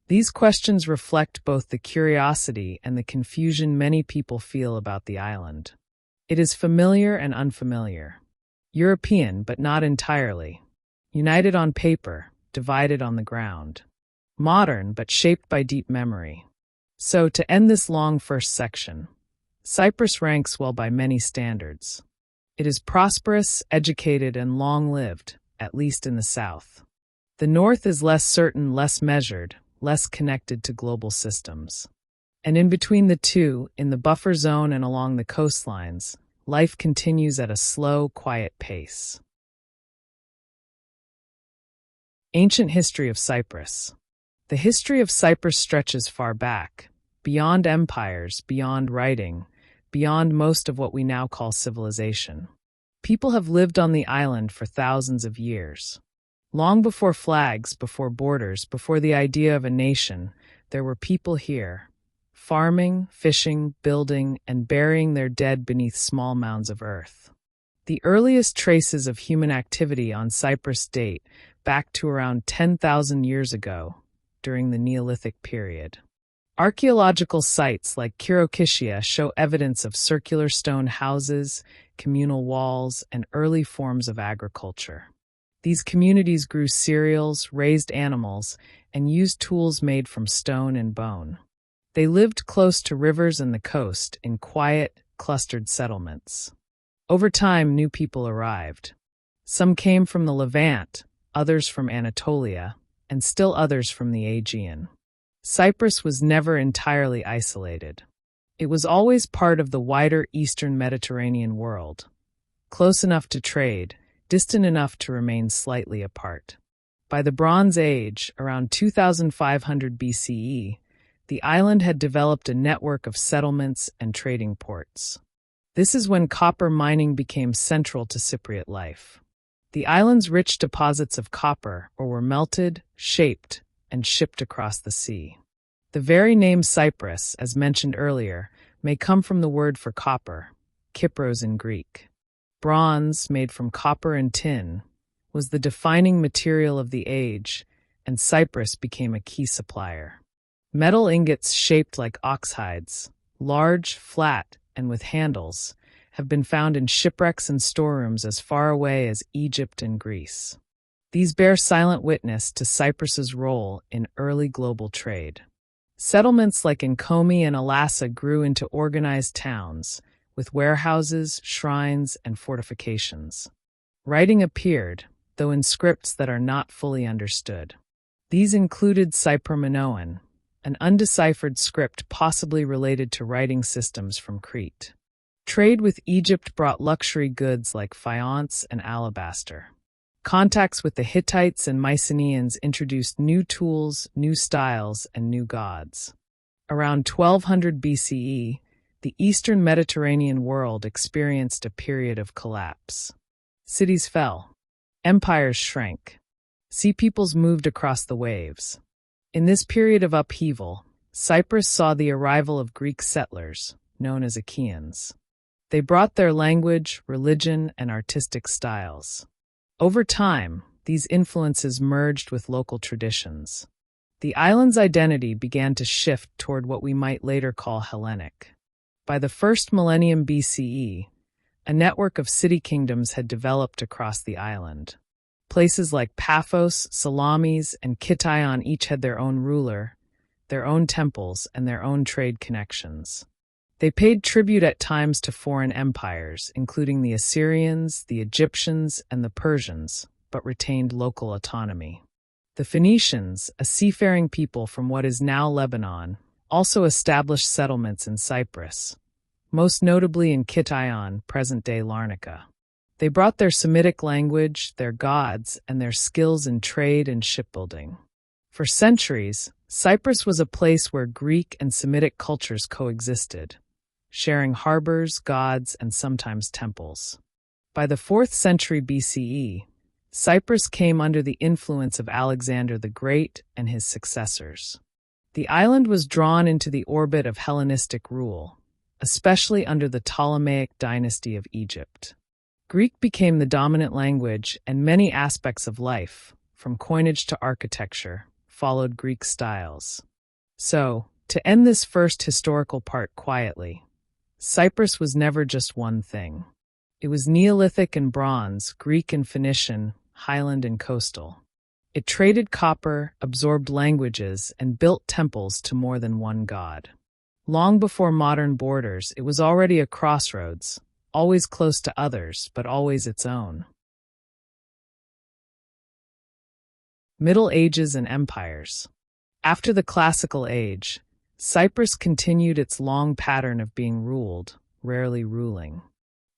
These questions reflect both the curiosity and the confusion many people feel about the island. It is familiar and unfamiliar. European, but not entirely. United on paper, divided on the ground. Modern, but shaped by deep memory. So, to end this long first section, Cyprus ranks well by many standards. It is prosperous, educated, and long-lived, at least in the south. The north is less certain, less measured, less connected to global systems. And in between the two, in the buffer zone and along the coastlines, life continues at a slow, quiet pace. Ancient history of Cyprus. The history of Cyprus stretches far back, beyond empires, beyond writing, beyond most of what we now call civilization. People have lived on the island for thousands of years. Long before flags, before borders, before the idea of a nation, there were people here, farming, fishing, building, and burying their dead beneath small mounds of earth. The earliest traces of human activity on Cyprus date back to around 10,000 years ago, during the Neolithic period. Archaeological sites like Nicosia show evidence of circular stone houses, communal walls, and early forms of agriculture. These communities grew cereals, raised animals, and used tools made from stone and bone. They lived close to rivers and the coast in quiet, clustered settlements. Over time, new people arrived. Some came from the Levant, others from Anatolia, and still others from the Aegean. Cyprus was never entirely isolated. It was always part of the wider Eastern Mediterranean world, close enough to trade, distant enough to remain slightly apart. By the Bronze Age, around 2500 BCE, the island had developed a network of settlements and trading ports. This is when copper mining became central to Cypriot life. The island's rich deposits of copper were melted, shaped, and shipped across the sea. The very name Cyprus, as mentioned earlier, may come from the word for copper, kypros in Greek. Bronze, made from copper and tin, was the defining material of the age, and Cyprus became a key supplier. Metal ingots shaped like ox hides, large, flat, and with handles, have been found in shipwrecks and storerooms as far away as Egypt and Greece. These bear silent witness to Cyprus's role in early global trade. Settlements like Nicosia and Elassa grew into organized towns, with warehouses, shrines, and fortifications. Writing appeared, though in scripts that are not fully understood. These included Cyprominoan, an undeciphered script possibly related to writing systems from Crete. Trade with Egypt brought luxury goods like faience and alabaster. Contacts with the Hittites and Mycenaeans introduced new tools, new styles, and new gods. Around 1200 BCE, the Eastern Mediterranean world experienced a period of collapse. Cities fell. Empires shrank. Sea peoples moved across the waves. In this period of upheaval, Cyprus saw the arrival of Greek settlers, known as Achaeans. They brought their language, religion, and artistic styles. Over time, these influences merged with local traditions. The island's identity began to shift toward what we might later call Hellenic. By the first millennium BCE, a network of city-kingdoms had developed across the island. Places like Paphos, Salamis, and Kition each had their own ruler, their own temples, and their own trade connections. They paid tribute at times to foreign empires, including the Assyrians, the Egyptians, and the Persians, but retained local autonomy. The Phoenicians, a seafaring people from what is now Lebanon, also established settlements in Cyprus, most notably in Kition, present-day Larnaca. They brought their Semitic language, their gods, and their skills in trade and shipbuilding. For centuries, Cyprus was a place where Greek and Semitic cultures coexisted. sharing harbors, gods, and sometimes temples. By the 4th century BCE, Cyprus came under the influence of Alexander the Great and his successors. The island was drawn into the orbit of Hellenistic rule, especially under the Ptolemaic dynasty of Egypt. Greek became the dominant language, and many aspects of life, from coinage to architecture, followed Greek styles. So, to end this first historical part quietly, Cyprus was never just one thing. It was Neolithic and Bronze, Greek and Phoenician, highland and coastal. It traded copper, absorbed languages, and built temples to more than one god. Long before modern borders, it was already a crossroads, always close to others, but always its own. Middle Ages and Empires. After the Classical Age, Cyprus continued its long pattern of being ruled, rarely ruling.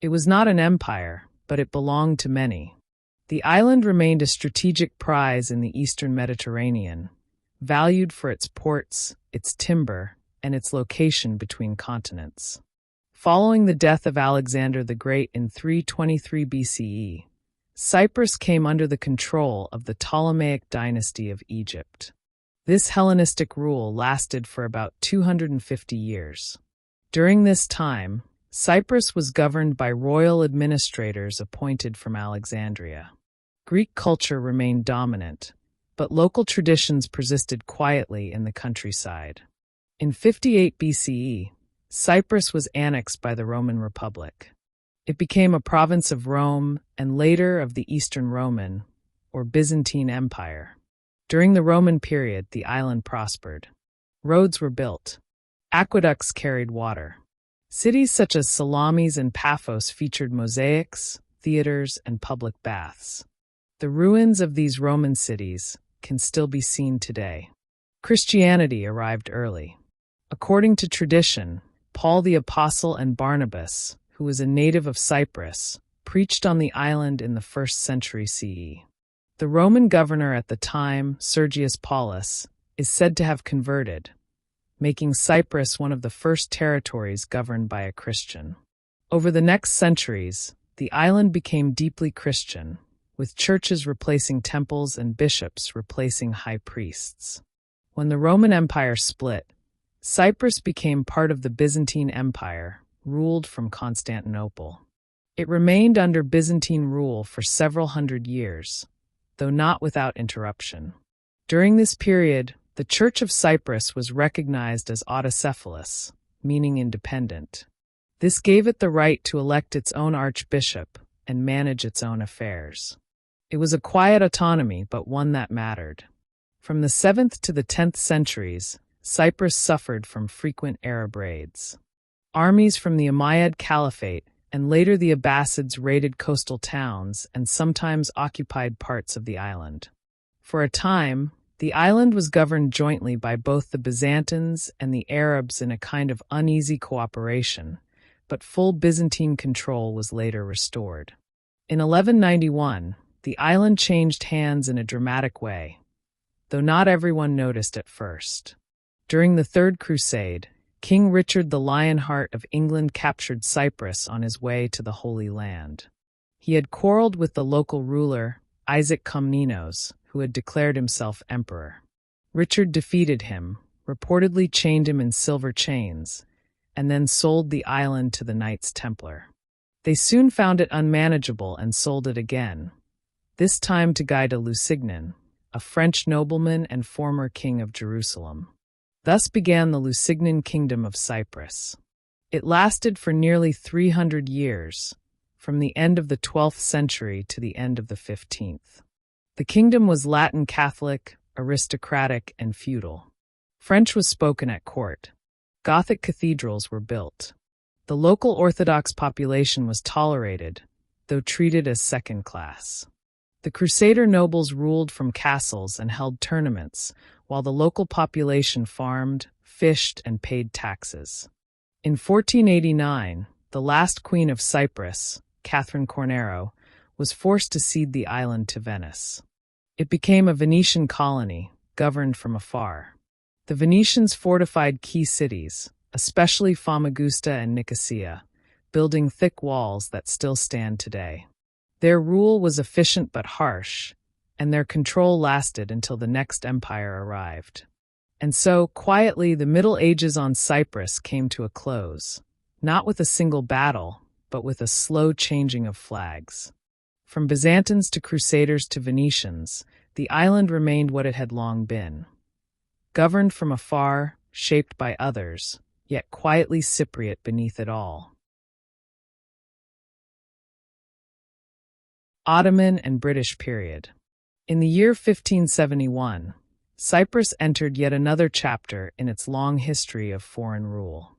It was not an empire, but it belonged to many. The island remained a strategic prize in the eastern Mediterranean, valued for its ports, its timber, and its location between continents. Following the death of Alexander the Great in 323 BCE, Cyprus came under the control of the Ptolemaic dynasty of Egypt. This Hellenistic rule lasted for about 250 years. During this time, Cyprus was governed by royal administrators appointed from Alexandria. Greek culture remained dominant, but local traditions persisted quietly in the countryside. In 58 BCE, Cyprus was annexed by the Roman Republic. It became a province of Rome and later of the Eastern Roman, or Byzantine Empire. During the Roman period, the island prospered. Roads were built. Aqueducts carried water. Cities such as Salamis and Paphos featured mosaics, theaters, and public baths. The ruins of these Roman cities can still be seen today. Christianity arrived early. According to tradition, Paul the Apostle and Barnabas, who was a native of Cyprus, preached on the island in the 1st century CE. The Roman governor at the time, Sergius Paulus, is said to have converted, making Cyprus one of the first territories governed by a Christian. Over the next centuries, the island became deeply Christian, with churches replacing temples and bishops replacing high priests. When the Roman Empire split, Cyprus became part of the Byzantine Empire, ruled from Constantinople. It remained under Byzantine rule for several hundred years, though not without interruption. During this period, the Church of Cyprus was recognized as autocephalous, meaning independent. This gave it the right to elect its own archbishop and manage its own affairs. It was a quiet autonomy, but one that mattered. From the 7th to the 10th centuries, Cyprus suffered from frequent Arab raids. Armies from the Umayyad Caliphate and later the Abbasids raided coastal towns and sometimes occupied parts of the island. For a time, the island was governed jointly by both the Byzantines and the Arabs in a kind of uneasy cooperation, but full Byzantine control was later restored. In 1191, the island changed hands in a dramatic way, though not everyone noticed at first. During the Third Crusade, King Richard the Lionheart of England captured Cyprus on his way to the Holy Land. He had quarreled with the local ruler, Isaac Komnenos, who had declared himself emperor. Richard defeated him, reportedly chained him in silver chains, and then sold the island to the Knights Templar. They soon found it unmanageable and sold it again, this time to Guy de Lusignan, a French nobleman and former king of Jerusalem. Thus began the Lusignan Kingdom of Cyprus. It lasted for nearly 300 years, from the end of the 12th century to the end of the 15th. The kingdom was Latin Catholic, aristocratic, and feudal. French was spoken at court. Gothic cathedrals were built. The local Orthodox population was tolerated, though treated as second class. The Crusader nobles ruled from castles and held tournaments, while the local population farmed, fished, and paid taxes. In 1489, the last queen of Cyprus, Catherine Cornaro, was forced to cede the island to Venice. It became a Venetian colony, governed from afar. The Venetians fortified key cities, especially Famagusta and Nicosia, building thick walls that still stand today. Their rule was efficient but harsh, and their control lasted until the next empire arrived. And so, quietly, the Middle Ages on Cyprus came to a close, not with a single battle, but with a slow changing of flags. From Byzantines to Crusaders to Venetians, the island remained what it had long been. Governed from afar, shaped by others, yet quietly Cypriot beneath it all. Ottoman and British period. In the year 1571, Cyprus entered yet another chapter in its long history of foreign rule.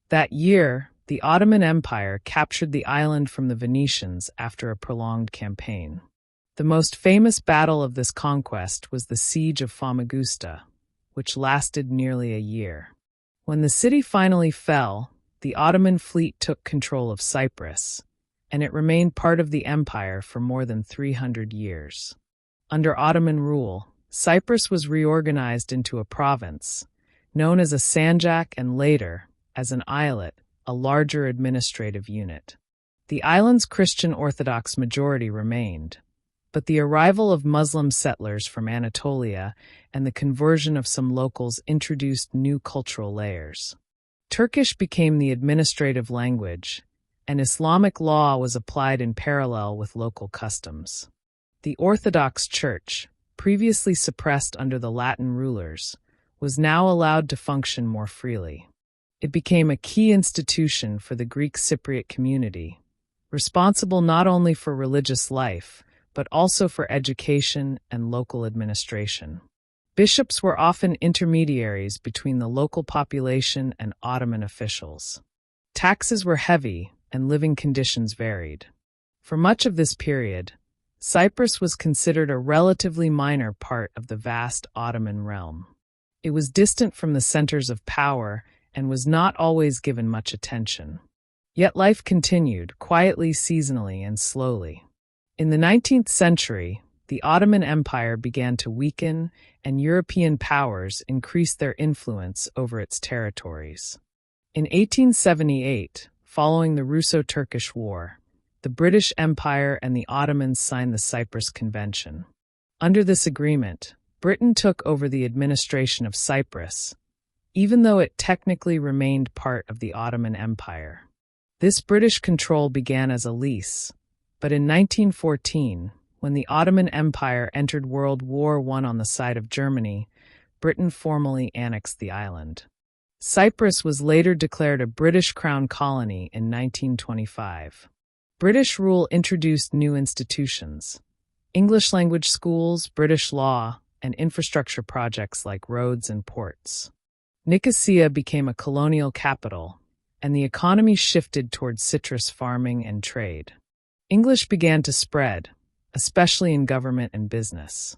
That year, the Ottoman Empire captured the island from the Venetians after a prolonged campaign. The most famous battle of this conquest was the Siege of Famagusta, which lasted nearly a year. When the city finally fell, the Ottoman fleet took control of Cyprus, and it remained part of the empire for more than 300 years. Under Ottoman rule, Cyprus was reorganized into a province, known as a sanjak and later, as an eyalet, a larger administrative unit. The island's Christian Orthodox majority remained, but the arrival of Muslim settlers from Anatolia and the conversion of some locals introduced new cultural layers. Turkish became the administrative language, and Islamic law was applied in parallel with local customs. The Orthodox Church, previously suppressed under the Latin rulers, was now allowed to function more freely. It became a key institution for the Greek Cypriot community, responsible not only for religious life, but also for education and local administration. Bishops were often intermediaries between the local population and Ottoman officials. Taxes were heavy, and living conditions varied. For much of this period, Cyprus was considered a relatively minor part of the vast Ottoman realm. It was distant from the centers of power and was not always given much attention. Yet life continued, quietly, seasonally, and slowly. In the 19th century, the Ottoman Empire began to weaken, and European powers increased their influence over its territories. In 1878, following the Russo-Turkish War, the British Empire and the Ottomans signed the Cyprus Convention. Under this agreement, Britain took over the administration of Cyprus, even though it technically remained part of the Ottoman Empire. This British control began as a lease, but in 1914, when the Ottoman Empire entered World War I on the side of Germany, Britain formally annexed the island. Cyprus was later declared a British Crown colony in 1925. British rule introduced new institutions: English-language schools, British law, and infrastructure projects like roads and ports. Nicosia became a colonial capital, and the economy shifted towards citrus farming and trade. English began to spread, especially in government and business.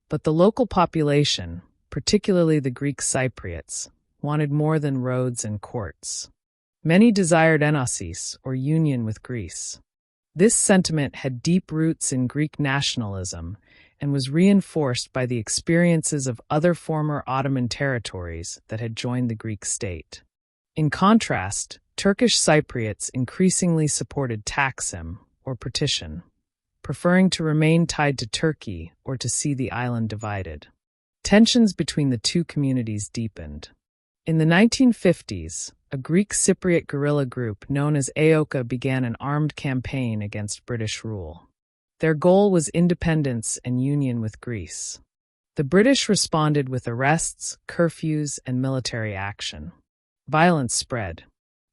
But the local population, particularly the Greek Cypriots, wanted more than roads and courts. Many desired enosis, or union with Greece. This sentiment had deep roots in Greek nationalism and was reinforced by the experiences of other former Ottoman territories that had joined the Greek state. In contrast, Turkish Cypriots increasingly supported Taksim, or partition, preferring to remain tied to Turkey or to see the island divided. Tensions between the two communities deepened. In the 1950s, a Greek Cypriot guerrilla group known as AOKA began an armed campaign against British rule. Their goal was independence and union with Greece. The British responded with arrests, curfews, and military action. Violence spread.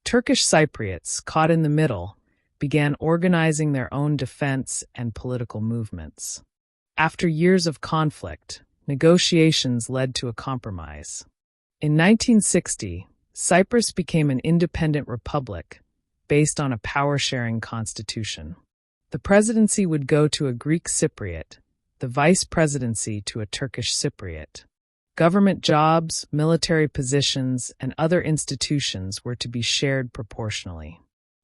Turkish Cypriots, caught in the middle, began organizing their own defense and political movements. After years of conflict, negotiations led to a compromise. In 1960, Cyprus became an independent republic based on a power-sharing constitution. The presidency would go to a Greek Cypriot, the vice presidency to a Turkish Cypriot. Government jobs, military positions, and other institutions were to be shared proportionally.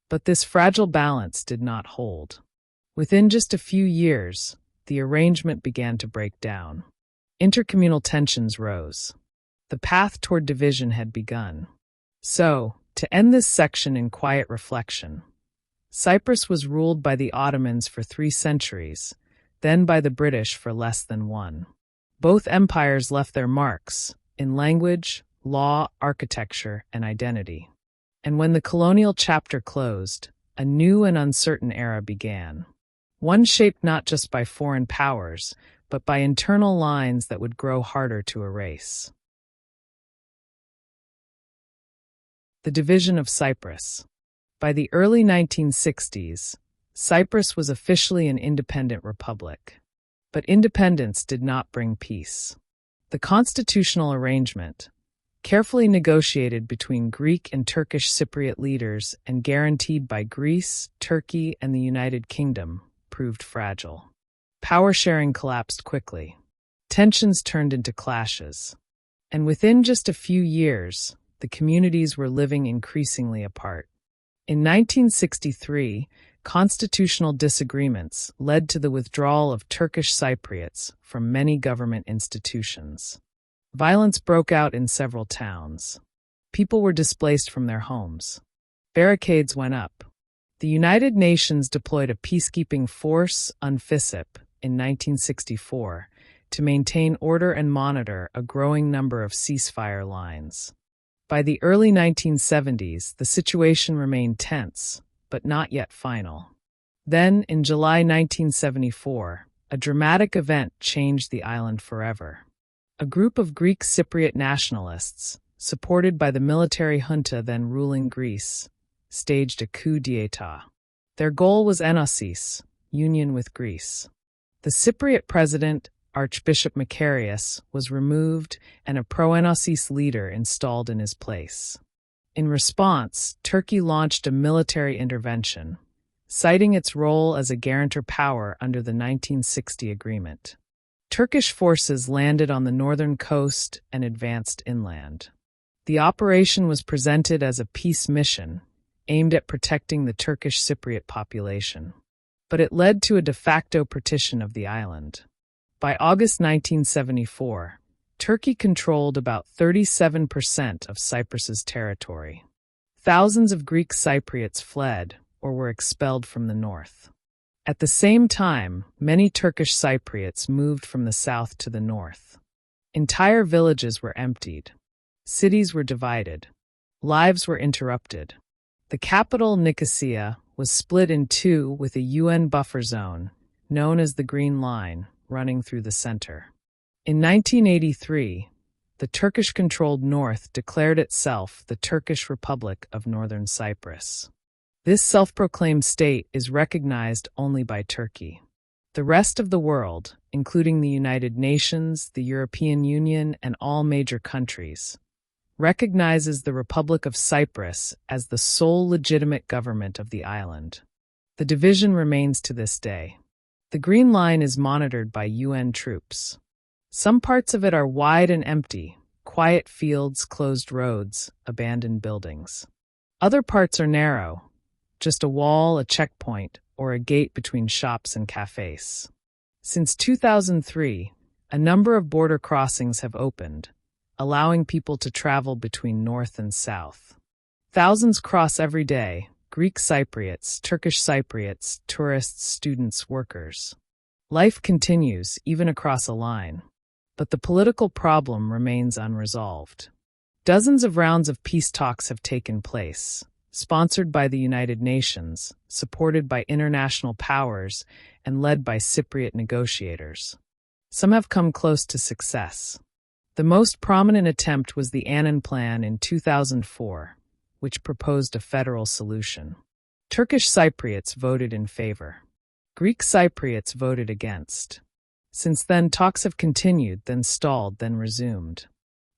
But this fragile balance did not hold. Within just a few years, the arrangement began to break down. Intercommunal tensions rose. The path toward division had begun. So, to end this section in quiet reflection, Cyprus was ruled by the Ottomans for 3 centuries, then by the British for less than 1. Both empires left their marks in language, law, architecture, and identity. And when the colonial chapter closed, a new and uncertain era began. One shaped not just by foreign powers, but by internal lines that would grow harder to erase. The division of Cyprus. By the early 1960s, Cyprus was officially an independent republic. But independence did not bring peace. The constitutional arrangement, carefully negotiated between Greek and Turkish Cypriot leaders and guaranteed by Greece, Turkey, and the United Kingdom, proved fragile. Power sharing collapsed quickly. Tensions turned into clashes. And within just a few years, the communities were living increasingly apart. In 1963, constitutional disagreements led to the withdrawal of Turkish Cypriots from many government institutions. Violence broke out in several towns. People were displaced from their homes. Barricades went up. The United Nations deployed a peacekeeping force, UNFICYP, in 1964 to maintain order and monitor a growing number of ceasefire lines. By the early 1970s, the situation remained tense, but not yet final. Then, in July 1974, a dramatic event changed the island forever. A group of Greek Cypriot nationalists, supported by the military junta then ruling Greece, staged a coup d'état. Their goal was enosis, union with Greece. The Cypriot president, Archbishop Macarius, was removed and a pro-enosis leader installed in his place. In response, Turkey launched a military intervention, citing its role as a guarantor power under the 1960 agreement. Turkish forces landed on the northern coast and advanced inland. The operation was presented as a peace mission, aimed at protecting the Turkish Cypriot population. But it led to a de facto partition of the island. By August 1974, Turkey controlled about 37% of Cyprus's territory. Thousands of Greek Cypriots fled or were expelled from the north. At the same time, many Turkish Cypriots moved from the south to the north. Entire villages were emptied. Cities were divided. Lives were interrupted. The capital, Nicosia, was split in two with a UN buffer zone, known as the Green Line, running through the center. In 1983, the Turkish-controlled North declared itself the Turkish Republic of Northern Cyprus. This self-proclaimed state is recognized only by Turkey. The rest of the world, including the United Nations, the European Union, and all major countries, recognizes the Republic of Cyprus as the sole legitimate government of the island. The division remains to this day. The Green Line is monitored by UN troops. Some parts of it are wide and empty, quiet fields, closed roads, abandoned buildings. Other parts are narrow, just a wall, a checkpoint, or a gate between shops and cafes. Since 2003, a number of border crossings have opened, allowing people to travel between north and south. Thousands cross every day. Greek Cypriots, Turkish Cypriots, tourists, students, workers. Life continues, even across a line. But the political problem remains unresolved. Dozens of rounds of peace talks have taken place, sponsored by the United Nations, supported by international powers, and led by Cypriot negotiators. Some have come close to success. The most prominent attempt was the Annan Plan in 2004, which proposed a federal solution. Turkish Cypriots voted in favor. Greek Cypriots voted against. Since then, talks have continued, then stalled, then resumed.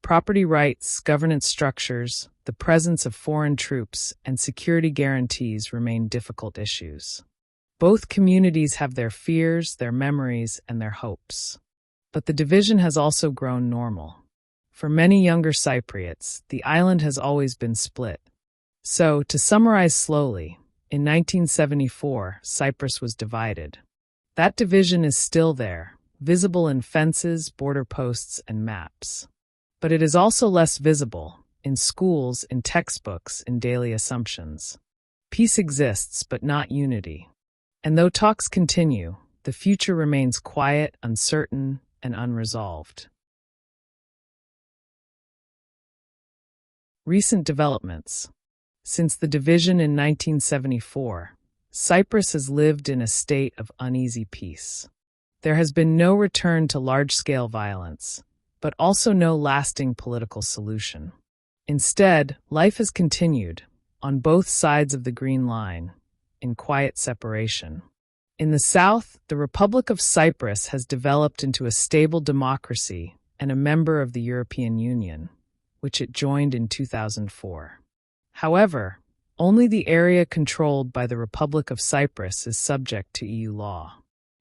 Property rights, governance structures, the presence of foreign troops, and security guarantees remain difficult issues. Both communities have their fears, their memories, and their hopes. But the division has also grown normal. For many younger Cypriots, the island has always been split. So, to summarize slowly, in 1974, Cyprus was divided. That division is still there, visible in fences, border posts, and maps. But it is also less visible, in schools, in textbooks, in daily assumptions. Peace exists, but not unity. And though talks continue, the future remains quiet, uncertain, and unresolved. Recent developments. Since the division in 1974, Cyprus has lived in a state of uneasy peace. There has been no return to large-scale violence, but also no lasting political solution. Instead, life has continued, on both sides of the Green Line, in quiet separation. In the south, the Republic of Cyprus has developed into a stable democracy and a member of the European Union, which it joined in 2004. However, only the area controlled by the Republic of Cyprus is subject to EU law.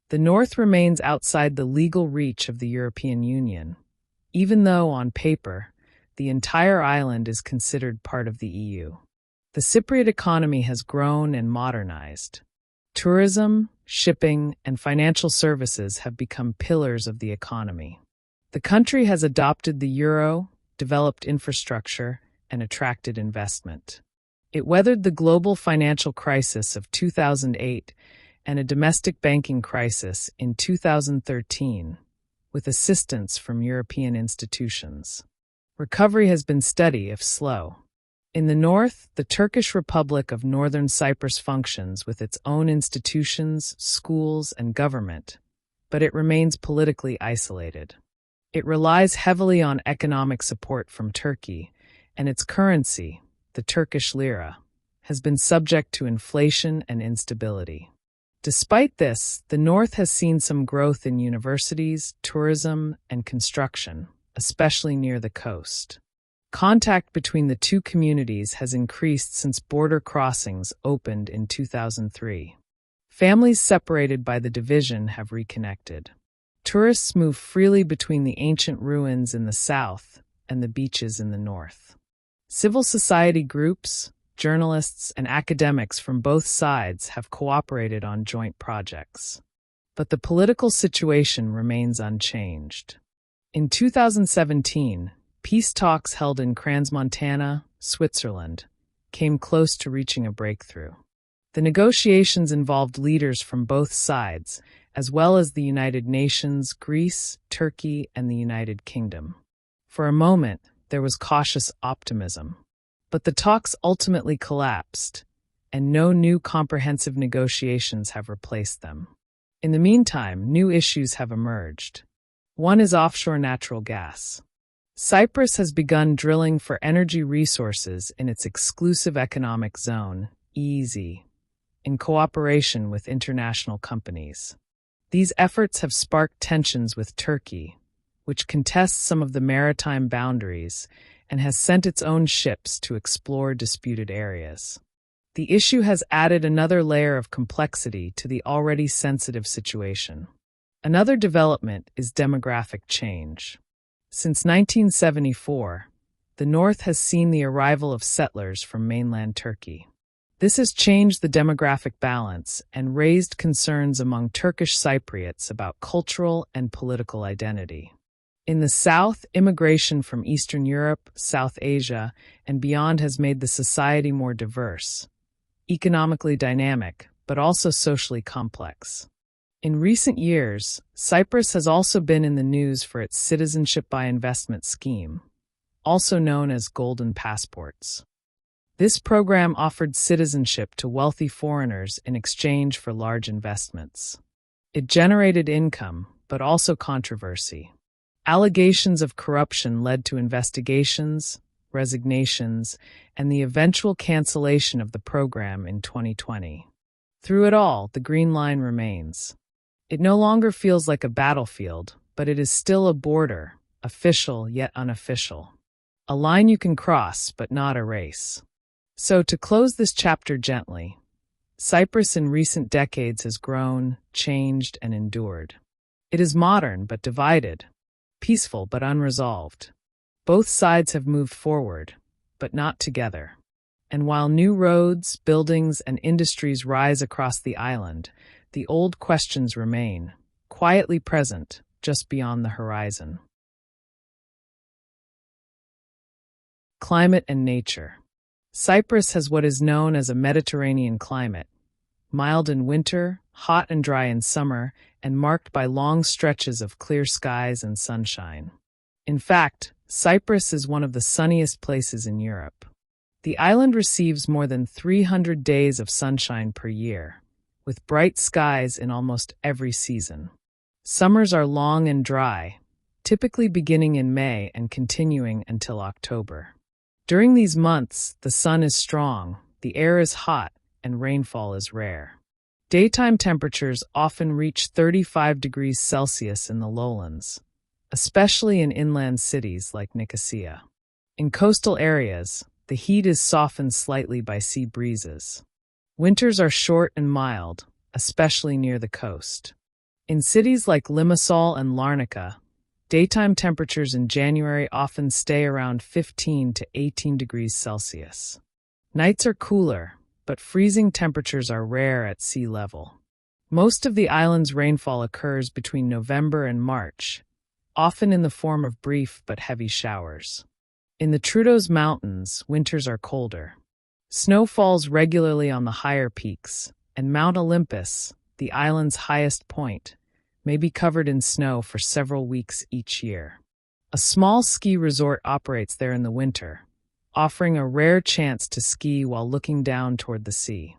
The north remains outside the legal reach of the European Union, even though, on paper, the entire island is considered part of the EU. The Cypriot economy has grown and modernized. Tourism, shipping, and financial services have become pillars of the economy. The country has adopted the euro, developed infrastructure, and attracted investment. It weathered the global financial crisis of 2008 and a domestic banking crisis in 2013, with assistance from European institutions. Recovery has been steady, if slow. In the north, the Turkish Republic of Northern Cyprus functions with its own institutions, schools, and government, but it remains politically isolated. It relies heavily on economic support from Turkey, and its currency, the Turkish lira, has been subject to inflation and instability. Despite this, the north has seen some growth in universities, tourism, and construction, especially near the coast. Contact between the two communities has increased since border crossings opened in 2003. Families separated by the division have reconnected. Tourists move freely between the ancient ruins in the south and the beaches in the north. Civil society groups, journalists, and academics from both sides have cooperated on joint projects. But the political situation remains unchanged. In 2017, peace talks held in Crans-Montana, Switzerland, came close to reaching a breakthrough. The negotiations involved leaders from both sides, as well as the United Nations, Greece, Turkey, and the United Kingdom. For a moment, there was cautious optimism. But the talks ultimately collapsed, and no new comprehensive negotiations have replaced them. In the meantime, new issues have emerged. One is offshore natural gas. Cyprus has begun drilling for energy resources in its exclusive economic zone, EEZ, in cooperation with international companies. These efforts have sparked tensions with Turkey, which contests some of the maritime boundaries and has sent its own ships to explore disputed areas. The issue has added another layer of complexity to the already sensitive situation. Another development is demographic change. Since 1974, the north has seen the arrival of settlers from mainland Turkey. This has changed the demographic balance and raised concerns among Turkish Cypriots about cultural and political identity. In the south, immigration from Eastern Europe, South Asia, and beyond has made the society more diverse, economically dynamic, but also socially complex. In recent years, Cyprus has also been in the news for its citizenship by investment scheme, also known as golden passports. This program offered citizenship to wealthy foreigners in exchange for large investments. It generated income, but also controversy. Allegations of corruption led to investigations, resignations, and the eventual cancellation of the program in 2020. Through it all, the Green Line remains. It no longer feels like a battlefield, but it is still a border, official yet unofficial. A line you can cross, but not erase. So, to close this chapter gently, Cyprus in recent decades has grown, changed, and endured. It is modern but divided, peaceful but unresolved. Both sides have moved forward, but not together. And while new roads, buildings, and industries rise across the island, the old questions remain, quietly present, just beyond the horizon. Climate and nature. Cyprus has what is known as a Mediterranean climate, mild in winter, hot and dry in summer, and marked by long stretches of clear skies and sunshine. In fact, Cyprus is one of the sunniest places in Europe. The island receives more than 300 days of sunshine per year, with bright skies in almost every season. Summers are long and dry, typically beginning in May and continuing until October. During these months, the sun is strong, the air is hot, and rainfall is rare. Daytime temperatures often reach 35 degrees Celsius in the lowlands, especially in inland cities like Nicosia. In coastal areas, the heat is softened slightly by sea breezes. Winters are short and mild, especially near the coast. In cities like Limassol and Larnaca, daytime temperatures in January often stay around 15 to 18 degrees Celsius. Nights are cooler, but freezing temperatures are rare at sea level. Most of the island's rainfall occurs between November and March, often in the form of brief but heavy showers. In the Troodos Mountains, winters are colder. Snow falls regularly on the higher peaks, and Mount Olympus, the island's highest point, may be covered in snow for several weeks each year. A small ski resort operates there in the winter, offering a rare chance to ski while looking down toward the sea.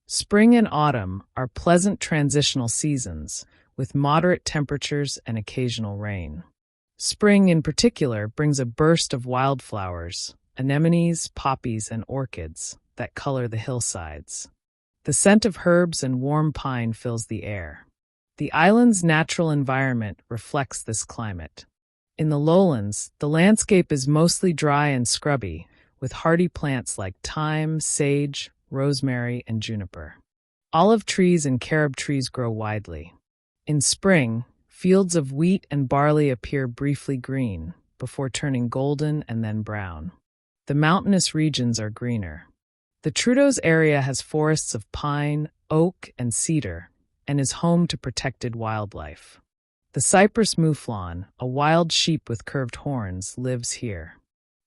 Spring and autumn are pleasant transitional seasons, with moderate temperatures and occasional rain. Spring, in particular, brings a burst of wildflowers, anemones, poppies, and orchids that color the hillsides. The scent of herbs and warm pine fills the air. The island's natural environment reflects this climate. In the lowlands, the landscape is mostly dry and scrubby, with hardy plants like thyme, sage, rosemary, and juniper. Olive trees and carob trees grow widely. In spring, fields of wheat and barley appear briefly green, before turning golden and then brown. The mountainous regions are greener. The Troodos area has forests of pine, oak, and cedar, and is home to protected wildlife. The Cyprus mouflon, a wild sheep with curved horns, lives here.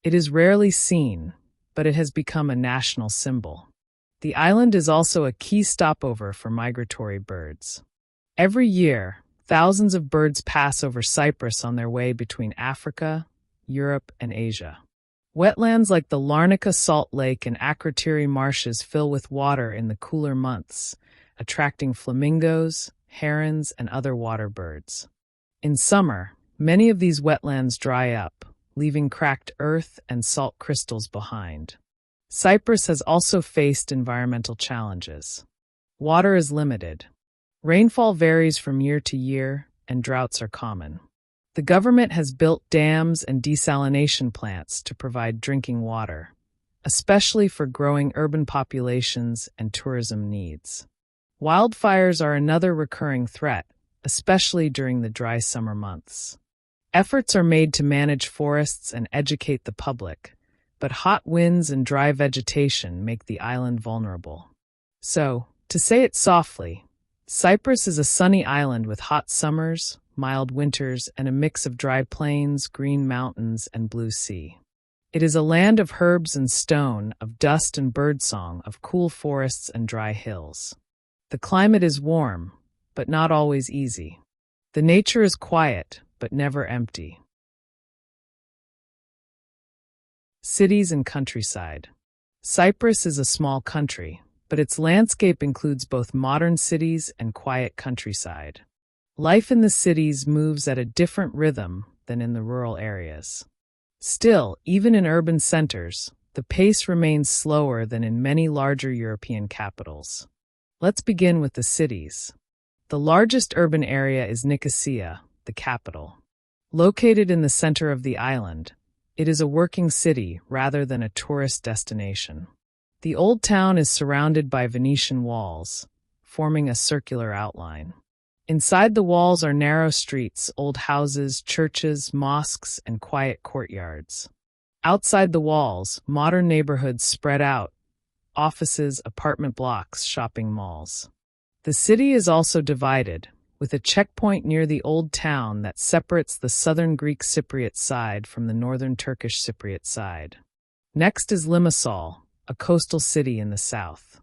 It is rarely seen, but it has become a national symbol. The island is also a key stopover for migratory birds. Every year, thousands of birds pass over Cyprus on their way between Africa, Europe, and Asia. Wetlands like the Larnaca Salt Lake and Akrotiri marshes fill with water in the cooler months, attracting flamingos, herons, and other water birds. In summer, many of these wetlands dry up, leaving cracked earth and salt crystals behind. Cyprus has also faced environmental challenges. Water is limited. Rainfall varies from year to year, and droughts are common. The government has built dams and desalination plants to provide drinking water, especially for growing urban populations and tourism needs. Wildfires are another recurring threat, especially during the dry summer months. Efforts are made to manage forests and educate the public, but hot winds and dry vegetation make the island vulnerable. So, to say it softly, Cyprus is a sunny island with hot summers, mild winters, and a mix of dry plains, green mountains, and blue sea. It is a land of herbs and stone, of dust and birdsong, of cool forests and dry hills. The climate is warm, but not always easy. The nature is quiet, but never empty. Cities and countryside. Cyprus is a small country, but its landscape includes both modern cities and quiet countryside. Life in the cities moves at a different rhythm than in the rural areas. Still, even in urban centers, the pace remains slower than in many larger European capitals. Let's begin with the cities. The largest urban area is Nicosia, the capital. Located in the center of the island, it is a working city rather than a tourist destination. The old town is surrounded by Venetian walls, forming a circular outline. Inside the walls are narrow streets, old houses, churches, mosques, and quiet courtyards. Outside the walls, modern neighborhoods spread out: offices, apartment blocks, shopping malls. The city is also divided, with a checkpoint near the old town that separates the southern Greek Cypriot side from the northern Turkish Cypriot side. Next is Limassol, a coastal city in the south.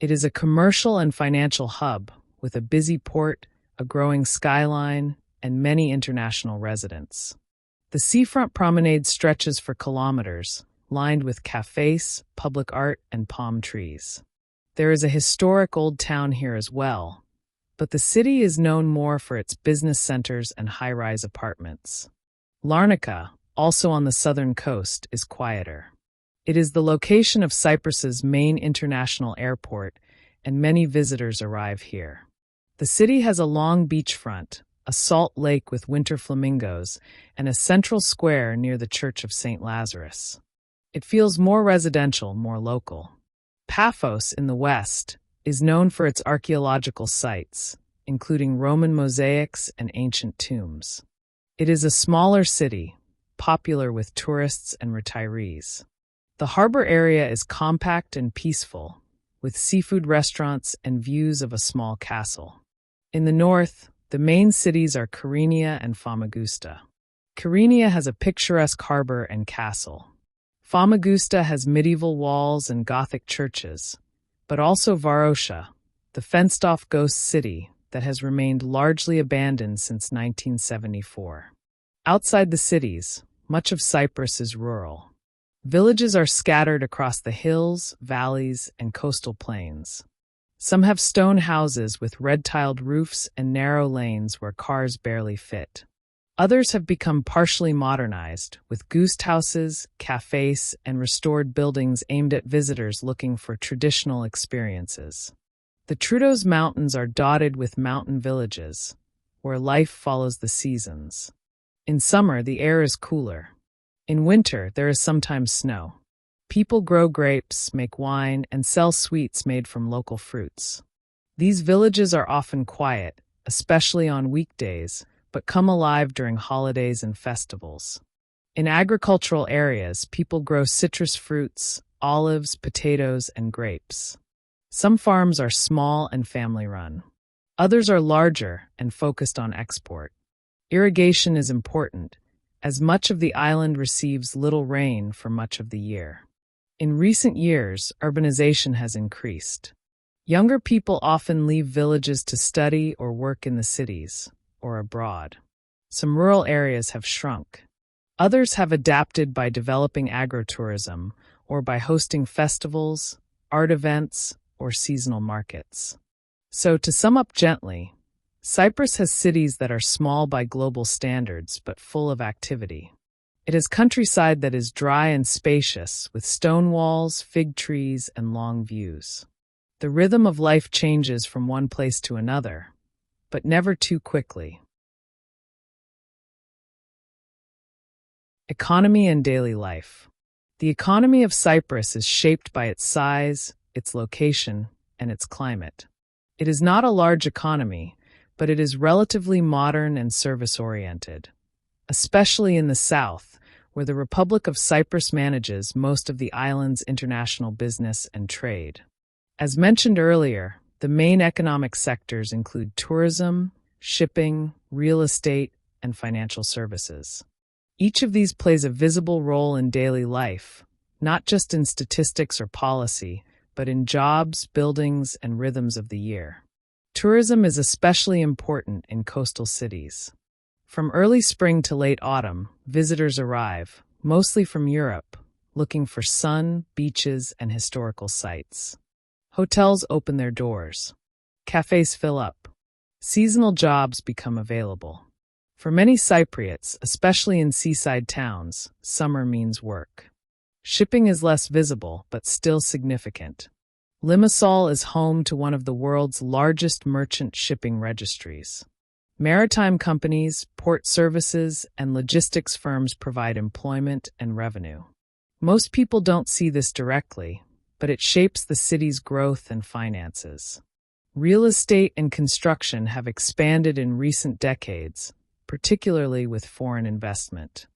It is a commercial and financial hub with a busy port, a growing skyline, and many international residents. The seafront promenade stretches for kilometers, lined with cafes, public art, and palm trees. There is a historic old town here as well, but the city is known more for its business centers and high-rise apartments. Larnaca, also on the southern coast, is quieter. It is the location of Cyprus's main international airport, and many visitors arrive here. The city has a long beachfront, a salt lake with winter flamingos, and a central square near the Church of St. Lazarus. It feels more residential, more local. Paphos, in the west, is known for its archaeological sites, including Roman mosaics and ancient tombs. It is a smaller city, popular with tourists and retirees. The harbor area is compact and peaceful, with seafood restaurants and views of a small castle. In the north, the main cities are Kyrenia and Famagusta. Kyrenia has a picturesque harbor and castle. Famagusta has medieval walls and Gothic churches, but also Varosha, the fenced-off ghost city that has remained largely abandoned since 1974. Outside the cities, much of Cyprus is rural. Villages are scattered across the hills, valleys, and coastal plains. Some have stone houses with red-tiled roofs and narrow lanes where cars barely fit. Others have become partially modernized, with guest houses, cafes, and restored buildings aimed at visitors looking for traditional experiences. The Troodos Mountains are dotted with mountain villages, where life follows the seasons. In summer, the air is cooler. In winter, there is sometimes snow. People grow grapes, make wine, and sell sweets made from local fruits. These villages are often quiet, especially on weekdays, but come alive during holidays and festivals. In agricultural areas, people grow citrus fruits, olives, potatoes, and grapes. Some farms are small and family-run. Others are larger and focused on export. Irrigation is important, as much of the island receives little rain for much of the year. In recent years, urbanization has increased. Younger people often leave villages to study or work in the cities, or abroad. Some rural areas have shrunk. Others have adapted by developing agrotourism or by hosting festivals, art events, or seasonal markets. So, to sum up gently, Cyprus has cities that are small by global standards but full of activity. It has countryside that is dry and spacious, with stone walls, fig trees, and long views. The rhythm of life changes from one place to another, but never too quickly. Economy and daily life. The economy of Cyprus is shaped by its size, its location, and its climate. It is not a large economy, but it is relatively modern and service-oriented, especially in the south, where the Republic of Cyprus manages most of the island's international business and trade. As mentioned earlier, the main economic sectors include tourism, shipping, real estate, and financial services. Each of these plays a visible role in daily life, not just in statistics or policy, but in jobs, buildings, and rhythms of the year. Tourism is especially important in coastal cities. From early spring to late autumn, visitors arrive, mostly from Europe, looking for sun, beaches, and historical sites. Hotels open their doors. Cafes fill up. Seasonal jobs become available. For many Cypriots, especially in seaside towns, summer means work. Shipping is less visible, but still significant. Limassol is home to one of the world's largest merchant shipping registries. Maritime companies, port services, and logistics firms provide employment and revenue. Most people don't see this directly, but it shapes the city's growth and finances. Real estate and construction have expanded in recent decades, particularly with foreign investment.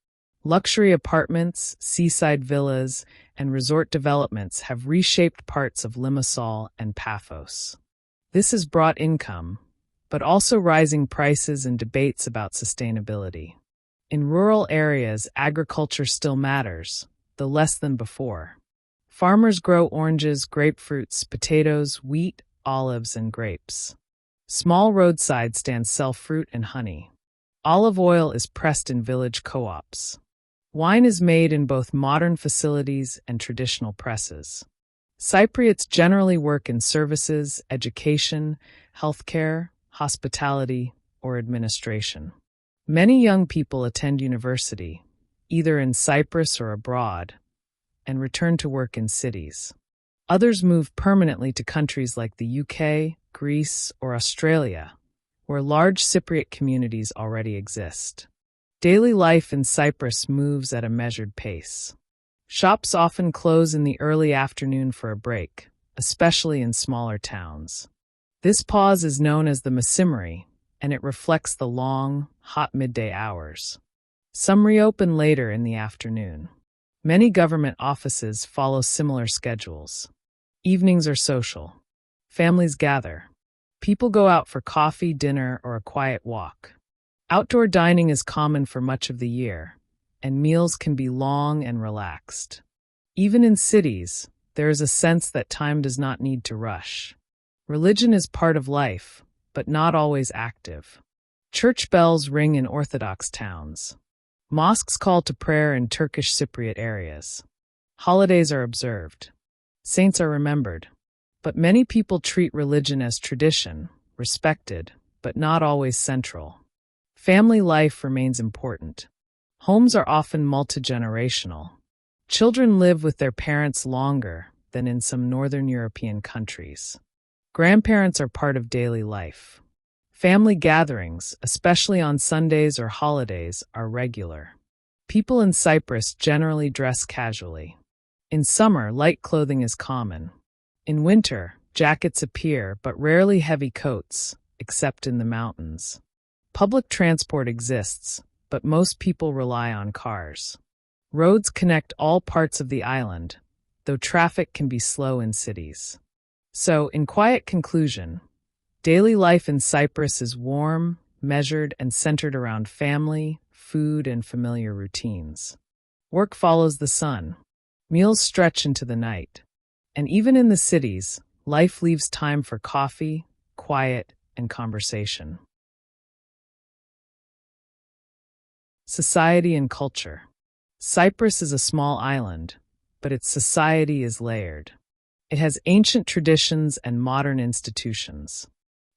Luxury apartments, seaside villas, and resort developments have reshaped parts of Limassol and Paphos. This has brought income, but also rising prices and debates about sustainability. In rural areas, agriculture still matters. The though less than before. Farmers grow oranges, grapefruits, potatoes, wheat, olives, and grapes. Small roadside stands sell fruit and honey. Olive oil is pressed in village co-ops. Wine is made in both modern facilities and traditional presses. Cypriots generally work in services, education, healthcare, hospitality, or administration. Many young people attend university, either in Cyprus or abroad, and return to work in cities. Others move permanently to countries like the UK, Greece, or Australia, where large Cypriot communities already exist. Daily life in Cyprus moves at a measured pace. Shops often close in the early afternoon for a break, especially in smaller towns. This pause is known as the Masimari, and it reflects the long, hot midday hours. Some reopen later in the afternoon. Many government offices follow similar schedules. Evenings are social. Families gather. People go out for coffee, dinner, or a quiet walk. Outdoor dining is common for much of the year, and meals can be long and relaxed. Even in cities, there is a sense that time does not need to rush. Religion is part of life, but not always active. Church bells ring in Orthodox towns. Mosques call to prayer in Turkish Cypriot areas. Holidays are observed. Saints are remembered. But many people treat religion as tradition, respected, but not always central. Family life remains important. Homes are often multi-generational. Children live with their parents longer than in some Northern European countries. Grandparents are part of daily life. Family gatherings, especially on Sundays or holidays, are regular. People in Cyprus generally dress casually. In summer, light clothing is common. In winter, jackets appear, but rarely heavy coats, except in the mountains. Public transport exists, but most people rely on cars. Roads connect all parts of the island, though traffic can be slow in cities. So, in quiet conclusion, daily life in Cyprus is warm, measured, and centered around family, food, and familiar routines. Work follows the sun. Meals stretch into the night. And even in the cities, life leaves time for coffee, quiet, and conversation. Society and culture. Cyprus is a small island, but its society is layered. It has ancient traditions and modern institutions.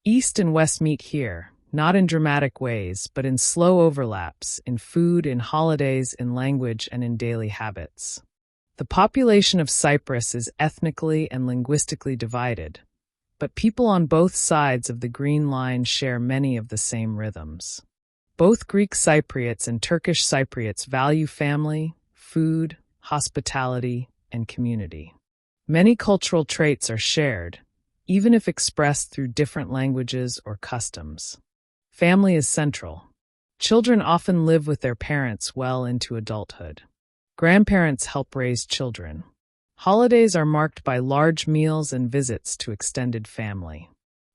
East and West meet here, not in dramatic ways, but in slow overlaps, in food, in holidays, in language, and in daily habits. The population of Cyprus is ethnically and linguistically divided, but people on both sides of the Green Line share many of the same rhythms. Both Greek Cypriots and Turkish Cypriots value family, food, hospitality, and community. Many cultural traits are shared, even if expressed through different languages or customs. Family is central. Children often live with their parents well into adulthood. Grandparents help raise children. Holidays are marked by large meals and visits to extended family.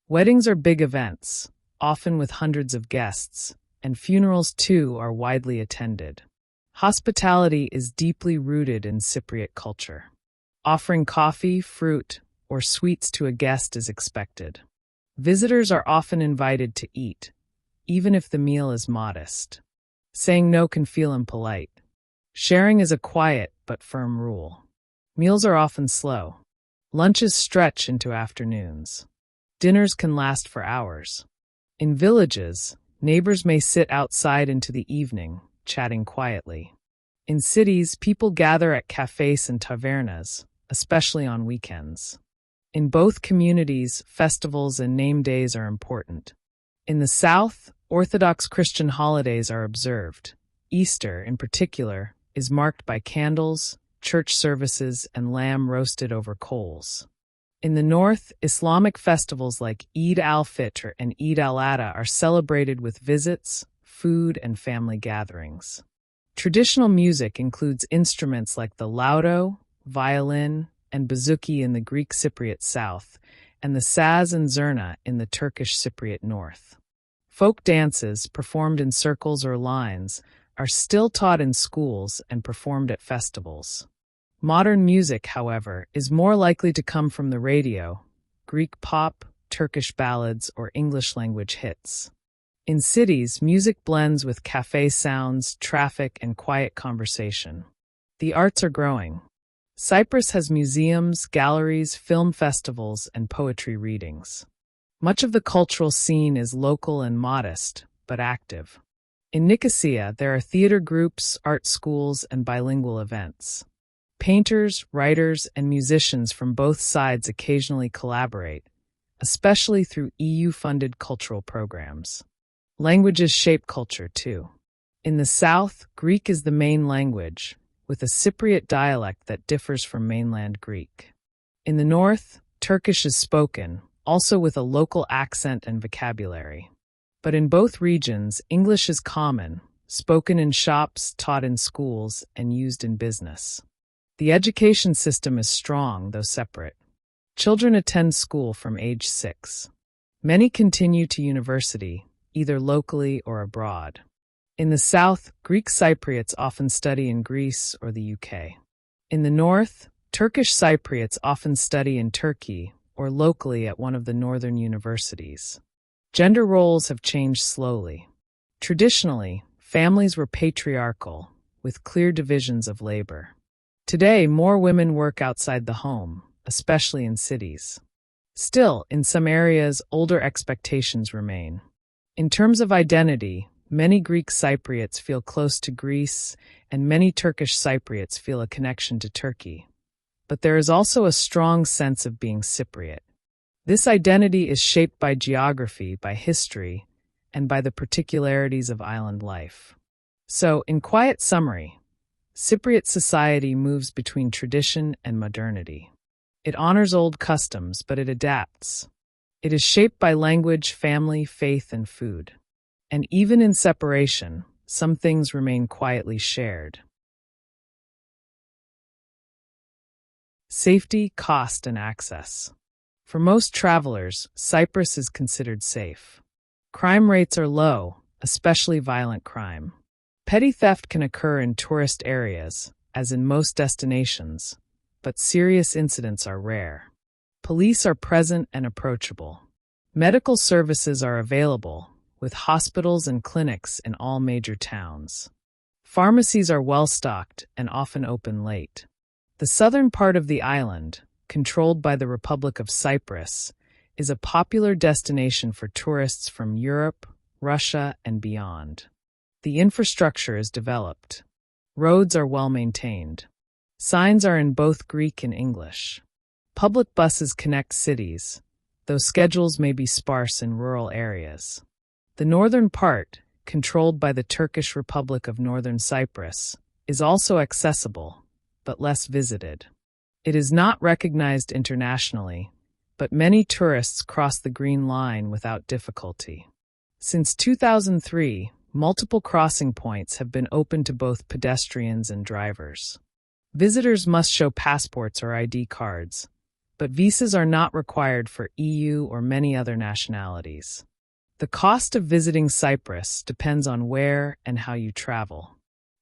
Weddings are big events, often with hundreds of guests, and funerals too are widely attended. Hospitality is deeply rooted in Cypriot culture. Offering coffee, fruit, or sweets to a guest is expected. Visitors are often invited to eat, even if the meal is modest. Saying no can feel impolite. Sharing is a quiet but firm rule. Meals are often slow. Lunches stretch into afternoons. Dinners can last for hours. In villages, neighbors may sit outside into the evening, chatting quietly. In cities, people gather at cafes and tavernas, especially on weekends. In both communities, festivals and name days are important. In the South, Orthodox Christian holidays are observed. Easter, in particular, is marked by candles, church services, and lamb roasted over coals. In the North, Islamic festivals like Eid al-Fitr and Eid al-Adha are celebrated with visits, food, and family gatherings. Traditional music includes instruments like the laudo, violin, and bouzouki in the Greek Cypriot South, and the saz and zurna in the Turkish Cypriot North. Folk dances, performed in circles or lines, are still taught in schools and performed at festivals. Modern music, however, is more likely to come from the radio, Greek pop, Turkish ballads, or English-language hits. In cities, music blends with cafe sounds, traffic, and quiet conversation. The arts are growing. Cyprus has museums, galleries, film festivals, and poetry readings. Much of the cultural scene is local and modest, but active. In Nicosia, there are theater groups, art schools, and bilingual events. Painters, writers, and musicians from both sides occasionally collaborate, especially through EU-funded cultural programs. Languages shape culture, too. In the south, Greek is the main language, with a Cypriot dialect that differs from mainland Greek. In the north, Turkish is spoken, also with a local accent and vocabulary. But in both regions, English is common, spoken in shops, taught in schools, and used in business. The education system is strong, though separate. Children attend school from age 6. Many continue to university, either locally or abroad. In the south, Greek Cypriots often study in Greece or the UK. In the north, Turkish Cypriots often study in Turkey or locally at one of the northern universities. Gender roles have changed slowly. Traditionally, families were patriarchal, with clear divisions of labor. Today, more women work outside the home, especially in cities. Still, in some areas, older expectations remain. In terms of identity, many Greek Cypriots feel close to Greece, and many Turkish Cypriots feel a connection to Turkey. But there is also a strong sense of being Cypriot. This identity is shaped by geography, by history, and by the particularities of island life. So, in quiet summary, Cypriot society moves between tradition and modernity. It honors old customs, but it adapts. It is shaped by language, family, faith, and food. And even in separation, some things remain quietly shared. Safety, cost, and access. For most travelers, Cyprus is considered safe. Crime rates are low, especially violent crime. Petty theft can occur in tourist areas, as in most destinations, but serious incidents are rare. Police are present and approachable. Medical services are available, with hospitals and clinics in all major towns. Pharmacies are well-stocked and often open late. The southern part of the island, controlled by the Republic of Cyprus, is a popular destination for tourists from Europe, Russia, and beyond. The infrastructure is developed. Roads are well-maintained. Signs are in both Greek and English. Public buses connect cities, though schedules may be sparse in rural areas. The northern part, controlled by the Turkish Republic of Northern Cyprus, is also accessible, but less visited. It is not recognized internationally, but many tourists cross the Green Line without difficulty. Since 2003, multiple crossing points have been open to both pedestrians and drivers. Visitors must show passports or ID cards, but visas are not required for EU or many other nationalities. The cost of visiting Cyprus depends on where and how you travel.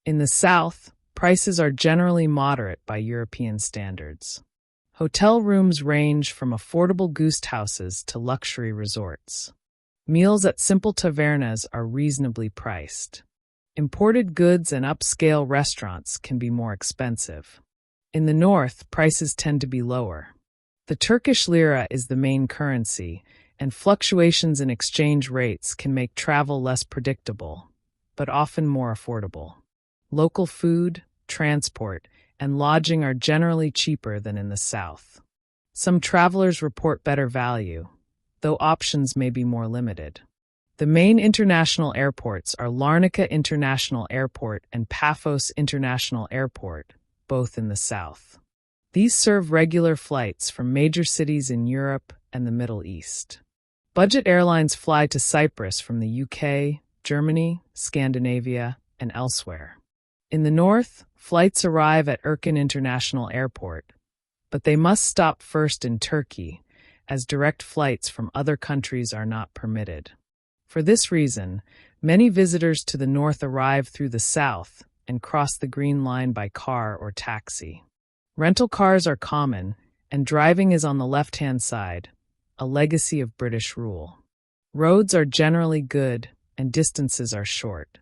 In the south, prices are generally moderate by European standards. Hotel rooms range from affordable guest houses to luxury resorts. Meals at simple tavernas are reasonably priced. Imported goods and upscale restaurants can be more expensive. In the north, prices tend to be lower. The Turkish lira is the main currency, and fluctuations in exchange rates can make travel less predictable, but often more affordable. Local food, transport, and lodging are generally cheaper than in the south. Some travelers report better value, though options may be more limited. The main international airports are Larnaca International Airport and Paphos International Airport, both in the south. These serve regular flights from major cities in Europe and the Middle East. Budget airlines fly to Cyprus from the UK, Germany, Scandinavia, and elsewhere. In the north, flights arrive at Erkin International Airport, but they must stop first in Turkey, as direct flights from other countries are not permitted. For this reason, many visitors to the north arrive through the south and cross the Green Line by car or taxi. Rental cars are common, and driving is on the left-hand side, a legacy of British rule. Roads are generally good, and distances are short.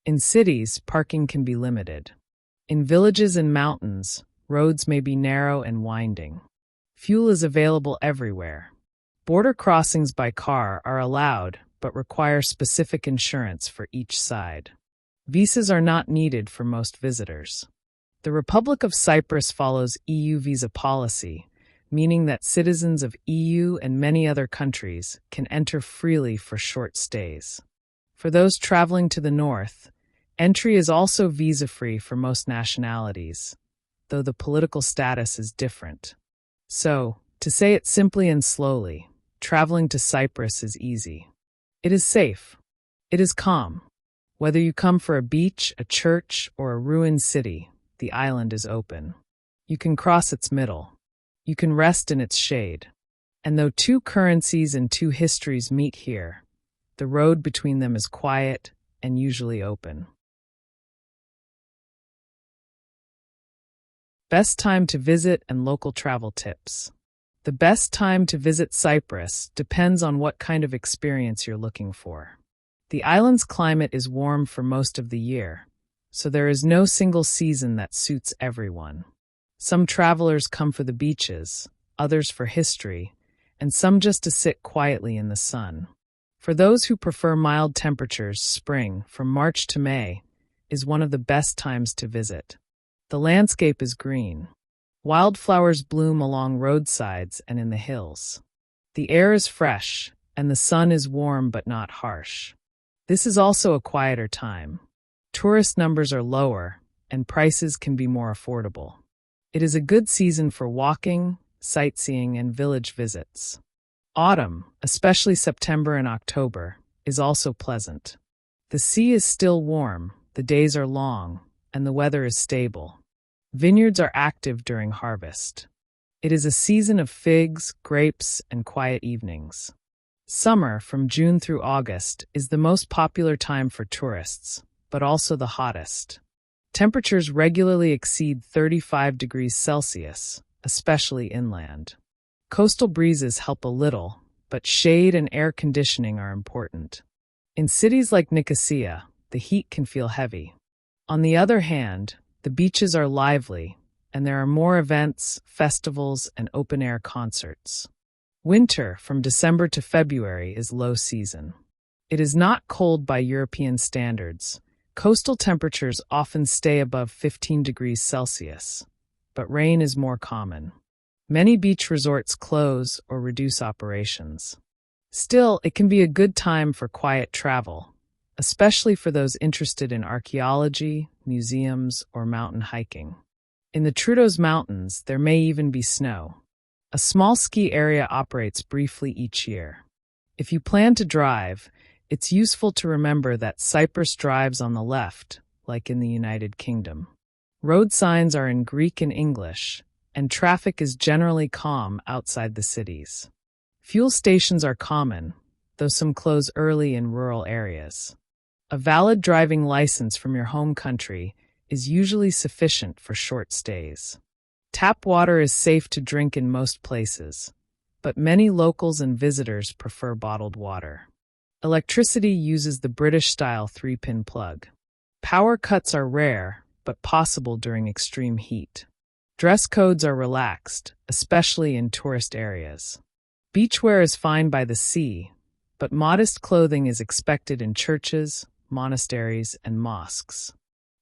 In cities, parking can be limited. In villages and mountains, roads may be narrow and winding. Fuel is available everywhere. Border crossings by car are allowed, but require specific insurance for each side. Visas are not needed for most visitors. The Republic of Cyprus follows EU visa policy, meaning that citizens of EU and many other countries can enter freely for short stays. For those traveling to the north, entry is also visa-free for most nationalities, though the political status is different. So, to say it simply and slowly, traveling to Cyprus is easy. It is safe. It is calm. Whether you come for a beach, a church, or a ruined city, the island is open. You can cross its middle. You can rest in its shade. And though two currencies and two histories meet here, the road between them is quiet and usually open. Best time to visit and local travel tips. The best time to visit Cyprus depends on what kind of experience you're looking for. The island's climate is warm for most of the year, so there is no single season that suits everyone. Some travelers come for the beaches, others for history, and some just to sit quietly in the sun. For those who prefer mild temperatures, spring, from March to May, is one of the best times to visit. The landscape is green. Wildflowers bloom along roadsides and in the hills. The air is fresh, and the sun is warm but not harsh. This is also a quieter time. Tourist numbers are lower, and prices can be more affordable. It is a good season for walking, sightseeing, and village visits. Autumn, especially September and October, is also pleasant. The sea is still warm, the days are long, and the weather is stable. Vineyards are active during harvest. It is a season of figs, grapes, and quiet evenings. Summer, from June through August, is the most popular time for tourists, but also the hottest. Temperatures regularly exceed 35 degrees Celsius, especially inland. Coastal breezes help a little, but shade and air conditioning are important. In cities like Nicosia, the heat can feel heavy. On the other hand, the beaches are lively, and there are more events, festivals, and open-air concerts. Winter, from December to February, is low season. It is not cold by European standards. Coastal temperatures often stay above 15 degrees Celsius, but rain is more common. Many beach resorts close or reduce operations. Still, it can be a good time for quiet travel, especially for those interested in archaeology, museums, or mountain hiking. In the Troodos Mountains, there may even be snow. A small ski area operates briefly each year. If you plan to drive, it's useful to remember that Cyprus drives on the left, like in the United Kingdom. Road signs are in Greek and English, and traffic is generally calm outside the cities. Fuel stations are common, though some close early in rural areas. A valid driving license from your home country is usually sufficient for short stays. Tap water is safe to drink in most places, but many locals and visitors prefer bottled water. Electricity uses the British-style 3-pin plug. Power cuts are rare, but possible during extreme heat. Dress codes are relaxed, especially in tourist areas. Beachwear is fine by the sea, but modest clothing is expected in churches, monasteries, and mosques.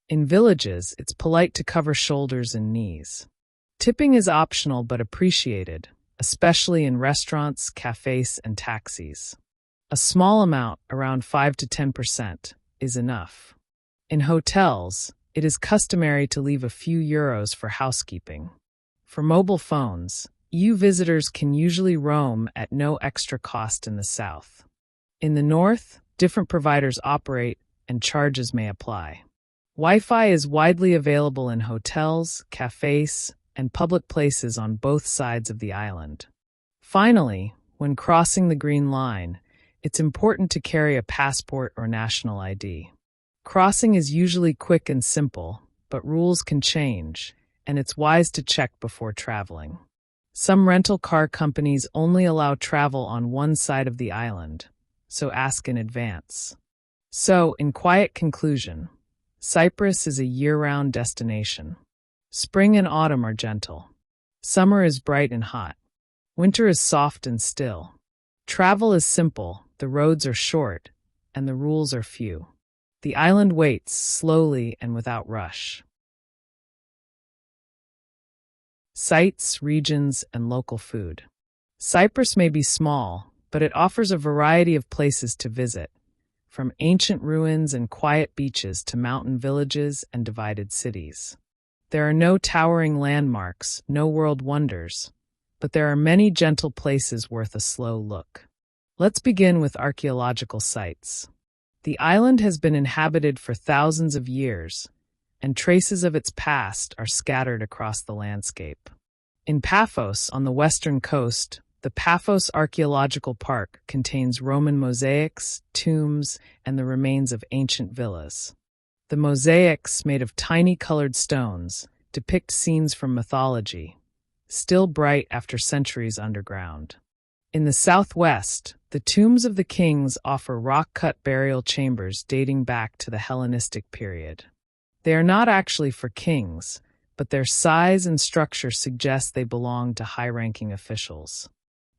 In villages, it's polite to cover shoulders and knees. Tipping is optional but appreciated, especially in restaurants, cafes, and taxis. A small amount, around 5 to 10%, is enough. In hotels, it is customary to leave a few euros for housekeeping. For mobile phones, EU visitors can usually roam at no extra cost in the south. In the north, different providers operate and charges may apply. Wi-Fi is widely available in hotels, cafes, and public places on both sides of the island. Finally, when crossing the Green Line, it's important to carry a passport or national ID. Crossing is usually quick and simple, but rules can change, and it's wise to check before traveling. Some rental car companies only allow travel on one side of the island, so ask in advance. So, in quiet conclusion, Cyprus is a year-round destination. Spring and autumn are gentle. Summer is bright and hot. Winter is soft and still. Travel is simple, the roads are short, and the rules are few. The island waits slowly and without rush. Sites, regions, and local food. Cyprus may be small, but it offers a variety of places to visit, from ancient ruins and quiet beaches to mountain villages and divided cities. There are no towering landmarks, no world wonders, but there are many gentle places worth a slow look. Let's begin with archaeological sites. The island has been inhabited for thousands of years, and traces of its past are scattered across the landscape. In Paphos, on the western coast, the Paphos Archaeological Park contains Roman mosaics, tombs, and the remains of ancient villas. The mosaics, made of tiny colored stones, depict scenes from mythology, still bright after centuries underground. In the southwest, the tombs of the kings offer rock-cut burial chambers dating back to the Hellenistic period. They are not actually for kings, but their size and structure suggest they belong to high-ranking officials.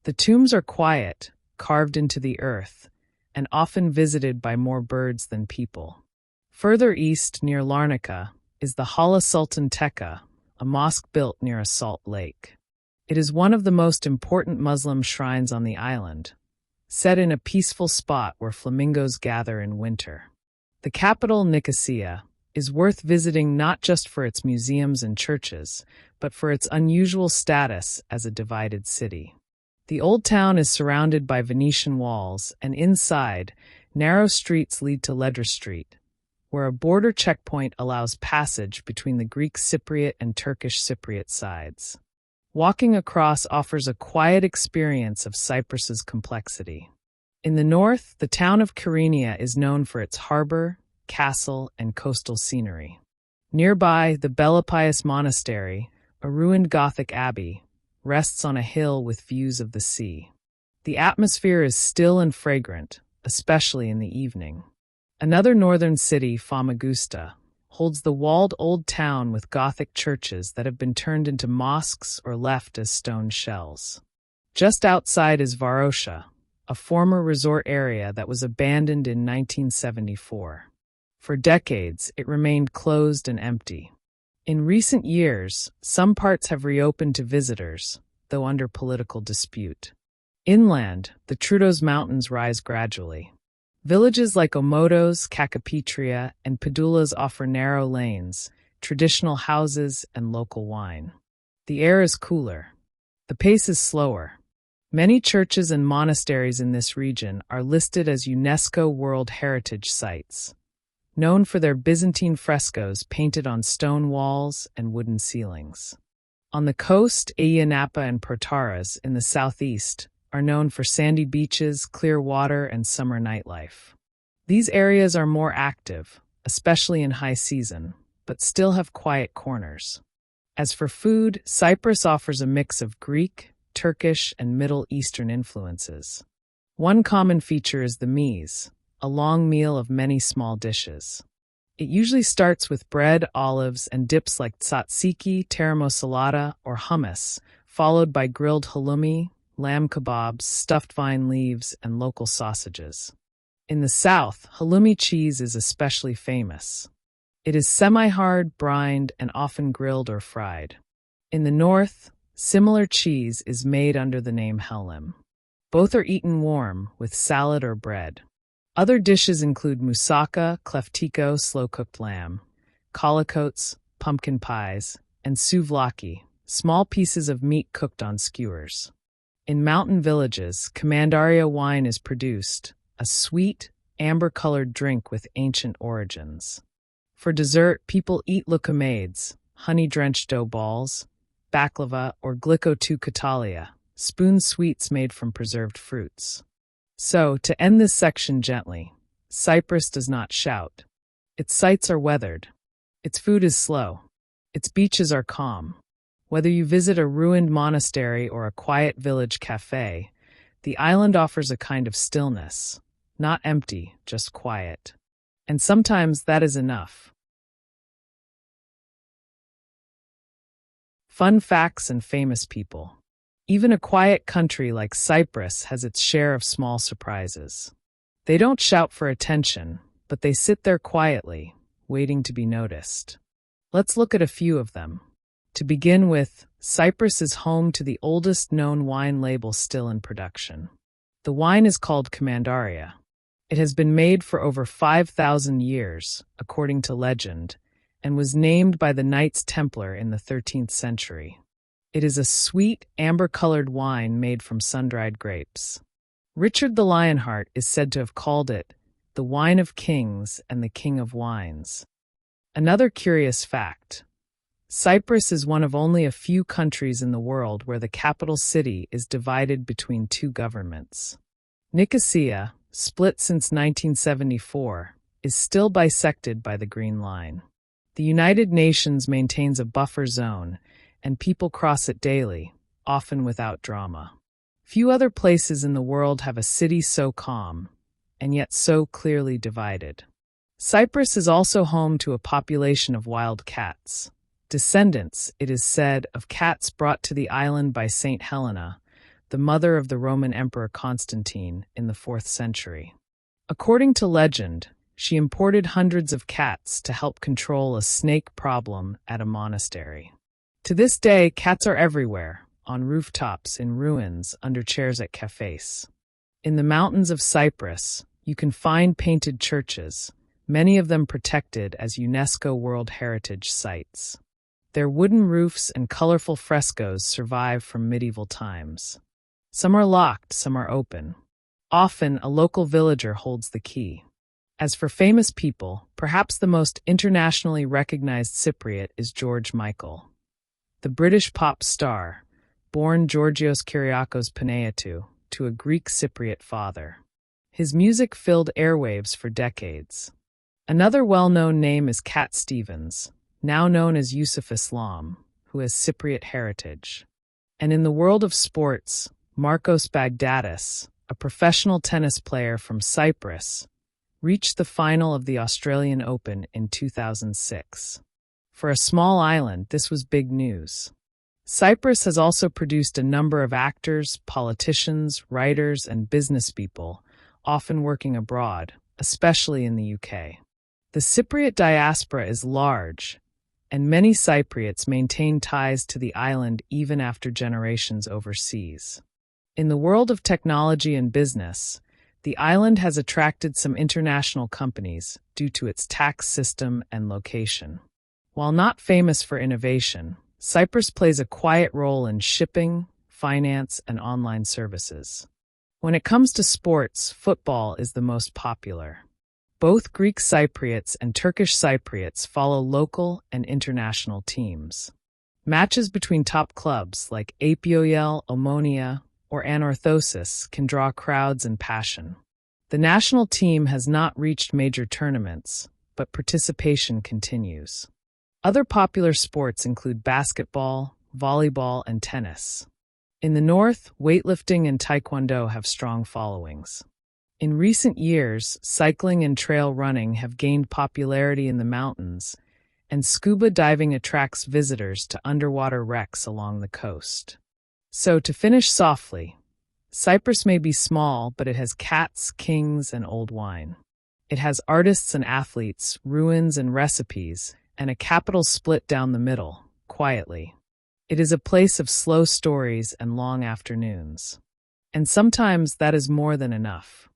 The tombs are quiet, carved into the earth, and often visited by more birds than people. Further east, near Larnaca, is the Hala Sultan Tekke, a mosque built near a salt lake. It is one of the most important Muslim shrines on the island, set in a peaceful spot where flamingos gather in winter. The capital, Nicosia, is worth visiting not just for its museums and churches, but for its unusual status as a divided city. The old town is surrounded by Venetian walls, and inside, narrow streets lead to Ledra Street, where a border checkpoint allows passage between the Greek Cypriot and Turkish Cypriot sides. Walking across offers a quiet experience of Cyprus's complexity. In the north, the town of Kyrenia is known for its harbor, castle, and coastal scenery. Nearby, the Belipius Monastery, a ruined Gothic abbey, rests on a hill with views of the sea. The atmosphere is still and fragrant, especially in the evening. Another northern city, Famagusta, holds the walled old town with Gothic churches that have been turned into mosques or left as stone shells. Just outside is Varosha, a former resort area that was abandoned in 1974. For decades, it remained closed and empty. In recent years, some parts have reopened to visitors, though under political dispute. Inland, the Troodos Mountains rise gradually. Villages like Omotos, Kakapetria, and Padulas offer narrow lanes, traditional houses, and local wine. The air is cooler. The pace is slower. Many churches and monasteries in this region are listed as UNESCO World Heritage Sites, known for their Byzantine frescoes painted on stone walls and wooden ceilings. On the coast, Ayia Napa and Protaras in the southeast are known for sandy beaches, clear water, and summer nightlife. These areas are more active, especially in high season, but still have quiet corners. As for food, Cyprus offers a mix of Greek, Turkish, and Middle Eastern influences. One common feature is the meze, a long meal of many small dishes. It usually starts with bread, olives, and dips like tzatziki, termosalata, or hummus, followed by grilled halloumi, lamb kebabs, stuffed vine leaves, and local sausages. In the south, halloumi cheese is especially famous. It is semi-hard, brined, and often grilled or fried. In the north, similar cheese is made under the name hellim. Both are eaten warm, with salad or bread. Other dishes include moussaka, kleftiko, slow-cooked lamb, kolakotes, pumpkin pies, and souvlaki, small pieces of meat cooked on skewers. In mountain villages, Commandaria wine is produced, a sweet, amber-colored drink with ancient origins. For dessert, people eat lukumades, honey-drenched dough balls, baklava, or gliko katalia, spoon sweets made from preserved fruits. So, to end this section gently, Cyprus does not shout. Its sights are weathered. Its food is slow. Its beaches are calm. Whether you visit a ruined monastery or a quiet village cafe, the island offers a kind of stillness, not empty, just quiet. And sometimes that is enough. Fun facts and famous people. Even a quiet country like Cyprus has its share of small surprises. They don't shout for attention, but they sit there quietly, waiting to be noticed. Let's look at a few of them. To begin with, Cyprus is home to the oldest known wine label still in production. The wine is called Commandaria. It has been made for over 5,000 years, according to legend, and was named by the Knights Templar in the 13th century. It is a sweet, amber-colored wine made from sun-dried grapes. Richard the Lionheart is said to have called it the wine of kings and the king of wines. Another curious fact: Cyprus is one of only a few countries in the world where the capital city is divided between two governments. Nicosia, split since 1974, is still bisected by the Green Line. The United Nations maintains a buffer zone, and people cross it daily, often without drama. Few other places in the world have a city so calm, and yet so clearly divided. Cyprus is also home to a population of wild cats. Descendants, it is said, of cats brought to the island by Saint Helena, the mother of the Roman Emperor Constantine, in the 4th century. According to legend, she imported hundreds of cats to help control a snake problem at a monastery. To this day, cats are everywhere, on rooftops, in ruins, under chairs at cafes. In the mountains of Cyprus, you can find painted churches, many of them protected as UNESCO World Heritage Sites. Their wooden roofs and colorful frescoes survive from medieval times. Some are locked, some are open. Often, a local villager holds the key. As for famous people, perhaps the most internationally recognized Cypriot is George Michael. The British pop star, born Georgios Kyriakos Panayiotou, to a Greek Cypriot father. His music filled airwaves for decades. Another well-known name is Cat Stevens, now known as Yusuf Islam, who has Cypriot heritage. And in the world of sports, Marcos Baghdatis, a professional tennis player from Cyprus, reached the final of the Australian Open in 2006. For a small island, this was big news. Cyprus has also produced a number of actors, politicians, writers, and businesspeople, often working abroad, especially in the UK. The Cypriot diaspora is large, and many Cypriots maintain ties to the island even after generations overseas. In the world of technology and business, the island has attracted some international companies due to its tax system and location. While not famous for innovation, Cyprus plays a quiet role in shipping, finance, and online services. When it comes to sports, football is the most popular. Both Greek Cypriots and Turkish Cypriots follow local and international teams. Matches between top clubs like Apoel, Omonia, or Anorthosis can draw crowds and passion. The national team has not reached major tournaments, but participation continues. Other popular sports include basketball, volleyball, and tennis. In the north, weightlifting and taekwondo have strong followings. In recent years, cycling and trail running have gained popularity in the mountains, and scuba diving attracts visitors to underwater wrecks along the coast. So, to finish softly, Cyprus may be small, but it has cats, kings, and old wine. It has artists and athletes, ruins and recipes, and a capital split down the middle, quietly. It is a place of slow stories and long afternoons. And sometimes that is more than enough.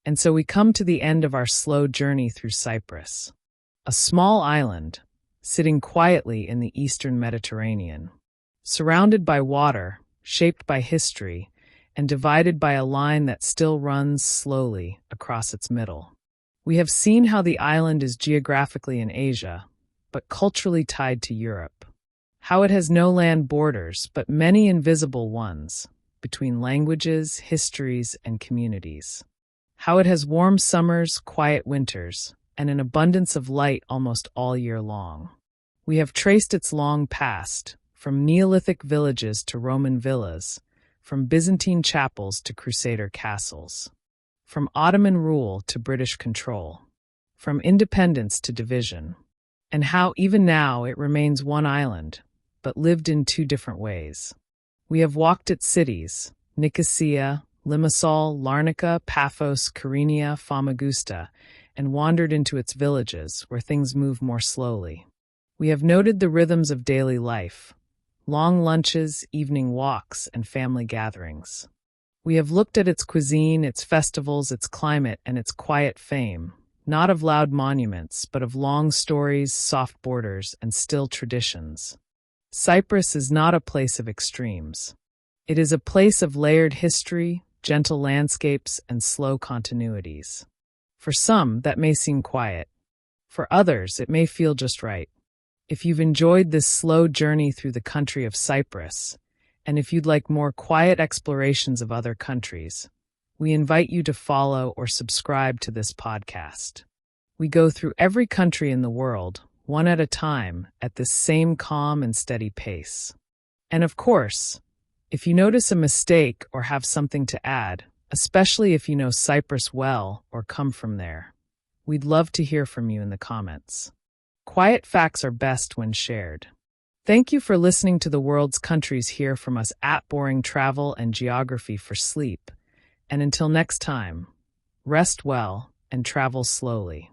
And so we come to the end of our slow journey through Cyprus, a small island sitting quietly in the eastern Mediterranean, surrounded by water, shaped by history, and divided by a line that still runs slowly across its middle. We have seen how the island is geographically in Asia, but culturally tied to Europe. How it has no land borders, but many invisible ones, between languages, histories, and communities. How it has warm summers, quiet winters, and an abundance of light almost all year long. We have traced its long past, from Neolithic villages to Roman villas, from Byzantine chapels to Crusader castles, from Ottoman rule to British control, from independence to division, and how even now it remains one island, but lived in two different ways. We have walked its cities, Nicosia, Limassol, Larnaca, Paphos, Kyrenia, Famagusta, and wandered into its villages where things move more slowly. We have noted the rhythms of daily life, long lunches, evening walks, and family gatherings. We have looked at its cuisine, its festivals, its climate, and its quiet fame, not of loud monuments, but of long stories, soft borders, and still traditions. Cyprus is not a place of extremes. It is a place of layered history, gentle landscapes, and slow continuities. For some, that may seem quiet. For others, it may feel just right. If you've enjoyed this slow journey through the country of Cyprus, and if you'd like more quiet explorations of other countries, we invite you to follow or subscribe to this podcast. We go through every country in the world, one at a time, at this same calm and steady pace. And of course, if you notice a mistake or have something to add, especially if you know Cyprus well or come from there, we'd love to hear from you in the comments. Quiet facts are best when shared. Thank you for listening to the world's countries. Hear from us at Boring Travel and Geography for Sleep. And until next time, rest well and travel slowly.